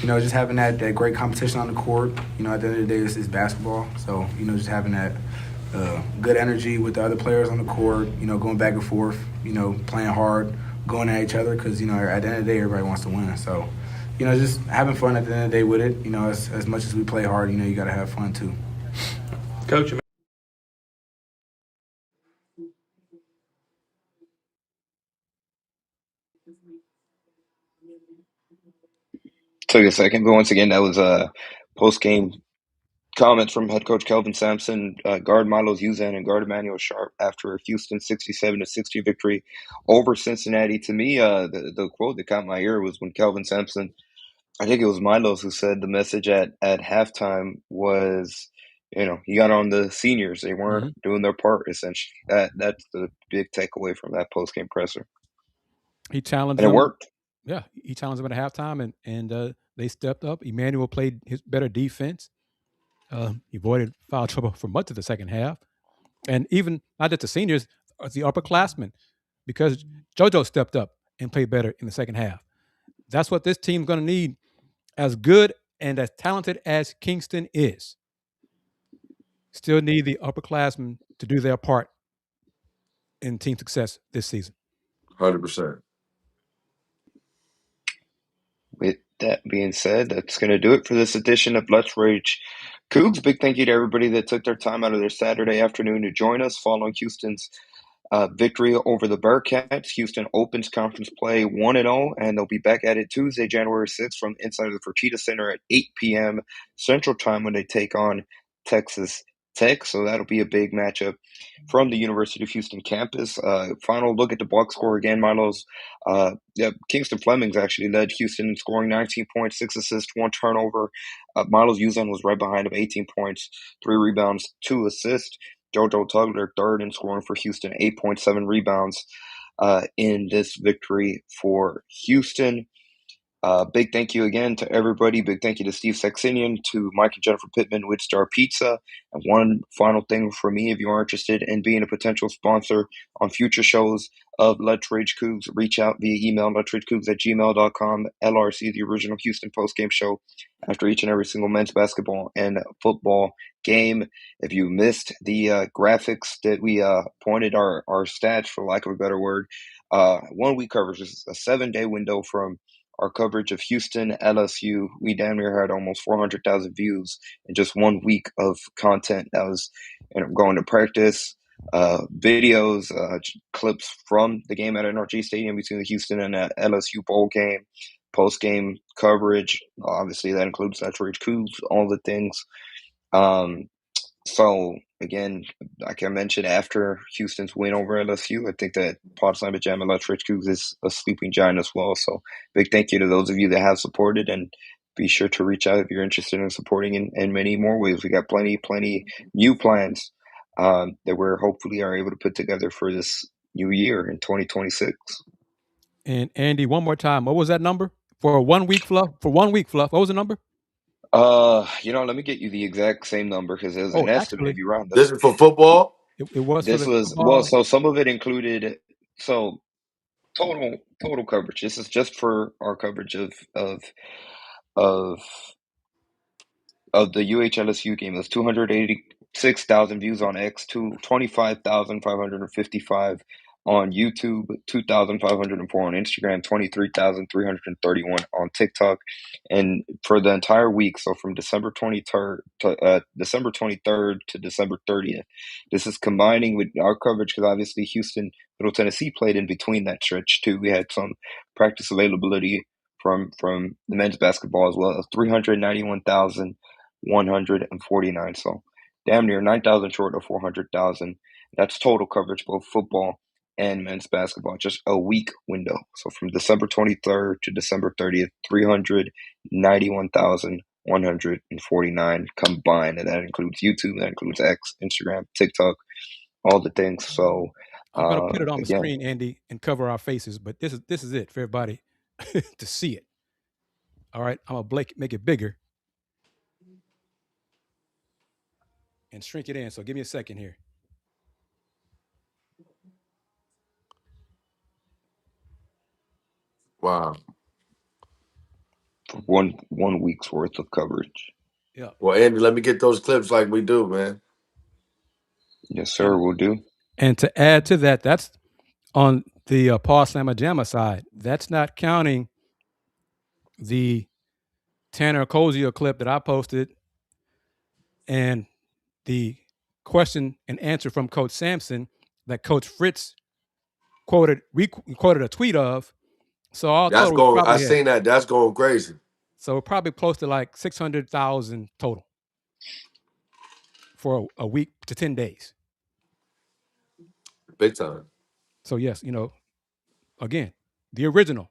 just having that great competition on the court, at the end of the day, it's basketball. So, just having that good energy with the other players on the court, going back and forth, playing hard, going at each other because, at the end of the day, everybody wants to win. So, just having fun at the end of the day with it, as much as we play hard, you got to have fun too. Coach, Took a second, but once again, that was post-game comments from head coach Kelvin Sampson, guard Milos Uzan, and guard Emmanuel Sharp after Houston's 67-60 victory over Cincinnati. To me, the quote that caught my ear was when Kelvin Sampson, I think it was Milos, who said the message at halftime was, he got on the seniors. They weren't doing their part, essentially. That's the big takeaway from that post-game presser. He challenged them. And them. It worked. Yeah, he challenged them at halftime, and they stepped up. Emmanuel played his better defense. He avoided foul trouble for much of the second half. And even not just the seniors, the upperclassmen, because JoJo stepped up and played better in the second half. That's what this team's going to need. As good and as talented as Kingston is, still need the upperclassmen to do their part in team success this season. 100%. With that being said, that's going to do it for this edition of Let's Rage Coogs. Big thank you to everybody that took their time out of their Saturday afternoon to join us following Houston's victory over the Bearcats. Houston opens conference play 1-0, and they'll be back at it Tuesday, January 6th from inside of the Fertitta Center at 8 p.m. Central Time when they take on Texas Tech. So that'll be a big matchup from the University of Houston campus. Final look at the box score again, Milos. Kingston Flemings actually led Houston in scoring 19 points, 6 assists, 1 turnover. Milos Uzan was right behind him, 18 points, 3 rebounds, 2 assists. JoJo Tugler third in scoring for Houston, 8.7 rebounds in this victory for Houston. Big thank you again to everybody. Big thank you to Steve Saxenian, to Mike and Jennifer Pittman with Star Pizza. And one final thing for me, if you are interested in being a potential sponsor on future shows of Let's Rage Coogs, reach out via email, letsragecoogs@gmail.com. LRC, the original Houston postgame show, after each and every single men's basketball and football game. If you missed the graphics that we pointed our stats, for lack of a better word, 1 week coverage is a 7-day window from our coverage of Houston, LSU. We damn near had almost 400,000 views in just 1 week of content. That was going to practice, videos, clips from the game at NRG Stadium between the Houston and LSU bowl game, post-game coverage. Obviously, that includes Let's Rage Coogs, all the things. So, again, like I mentioned, after Houston's win over LSU, I think that Pod Slam Jam and Let's Rage Coogs is a sleeping giant as well. So, big thank you to those of you that have supported, and be sure to reach out if you're interested in supporting in many more ways. We got plenty new plans that we're hopefully are able to put together for this new year in 2026. And Andy, one more time, what was that number for 1 week, Fluff? For 1 week, Fluff, what was the number? Let me get you the exact same number because it was an estimate. If you round this is for football. It was. This for was football. Well. So some of it included. So total coverage. This is just for our coverage of the UH-LSU game. It was 286,000 views on X, 25,555 on YouTube, 2,504 on Instagram, 23,331 on TikTok. And for the entire week, so from December 23rd to December 30th, this is combining with our coverage because obviously Houston, Middle Tennessee played in between that stretch too. We had some practice availability from the men's basketball as well, 391,149. So damn near 9,000 short of 400,000. That's total coverage, both football and men's basketball, just a week window. So from December 23rd to December 30th, 391,149 combined. And that includes YouTube, that includes X, Instagram, TikTok, all the things. So I'm going to put it on the screen, Andy, and cover our faces, but this is it for everybody to see it. All right, I'm going to make it bigger and shrink it in. So give me a second here. Wow. For one week's worth of coverage. Yeah. Well, Andy, let me get those clips like we do, man. Yes, sir, we'll do. And to add to that, that's on the Paul Slamma Jamma side. That's not counting the Tanner Kozier clip that I posted and the question and answer from Coach Sampson that Coach Fritz quoted a tweet of. So all that's total, going. I seen that. That's going crazy. So probably close to like 600,000 total for a week to 10 days. Big time. So yes, again, the original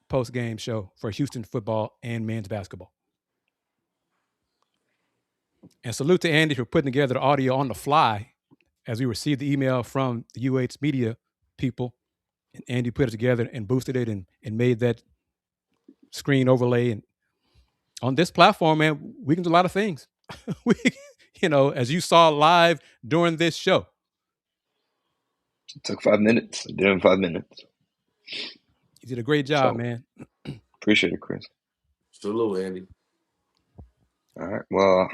post-game show for Houston football and men's basketball. And salute to Andy for putting together the audio on the fly as we received the email from the UH media people. And Andy put it together and boosted it and made that screen overlay. And on this platform, man, we can do a lot of things. we, as you saw live during this show. It took 5 minutes. I did it in 5 minutes. You did a great job, man. Appreciate it, Kris. Salute, Andy. All right. Well,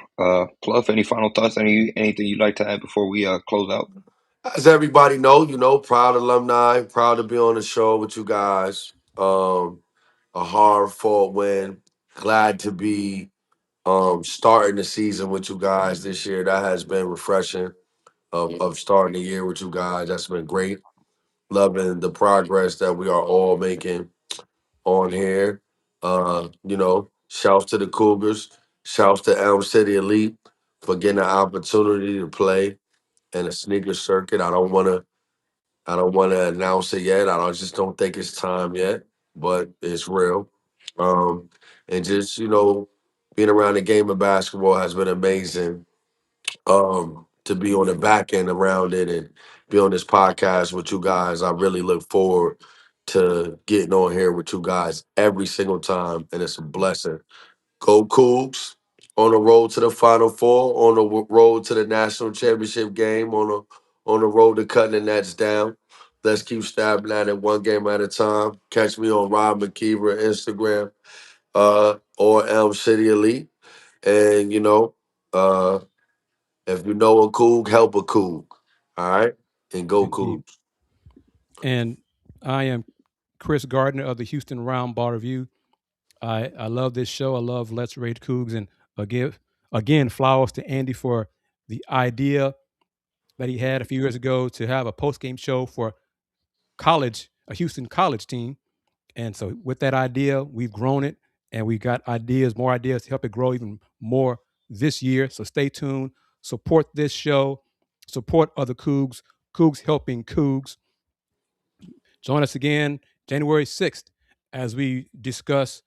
Fluff, any final thoughts? Anything you'd like to add before we close out? As everybody know, proud alumni, proud to be on the show with you guys. A hard-fought win. Glad to be starting the season with you guys this year. That has been refreshing of starting the year with you guys. That's been great. Loving the progress that we are all making on here. Shouts to the Cougars. Shouts to Elm City Elite for getting an opportunity to play in a sneaker circuit. I don't want to announce it yet. I just don't think it's time yet, but it's real. And just, being around the game of basketball has been amazing. To be on the back end around it and be on this podcast with you guys. I really look forward to getting on here with you guys every single time, and it's a blessing. Go Cougs on the road to the Final Four, on the road to the national championship game, on the road to cutting the nets down. Let's keep stabbing at it one game at a time. Catch me on Rob McKiver Instagram or Elm City Elite. And, if you know a Coug, help a Coug. All right? And go Cougs. And I am Kris Gardner of the Houston Round Ball Review. I love this show. I love Let's Rage Coogs. And again, flowers to Andy for the idea that he had a few years ago to have a post-game show for a Houston college team. And so with that idea, we've grown it and we got more ideas to help it grow even more this year. So stay tuned. Support this show. Support other Cougs. Cougs helping Cougs. Join us again January 6th as we discuss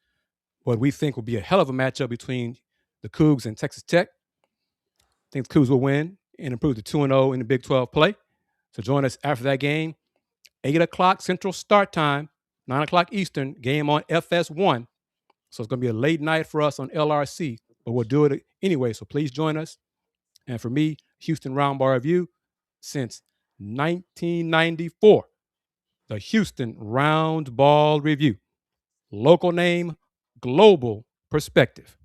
what we think will be a hell of a matchup between the Cougs and Texas Tech. I think the Cougs will win and improve to 2-0 in the Big 12 play. So join us after that game. 8 o'clock Central start time, 9 o'clock Eastern, game on FS1. So it's going to be a late night for us on LRC, but we'll do it anyway. So please join us. And for me, Houston Round Ball Review, since 1994, the Houston Round Ball Review. Local name, global perspective.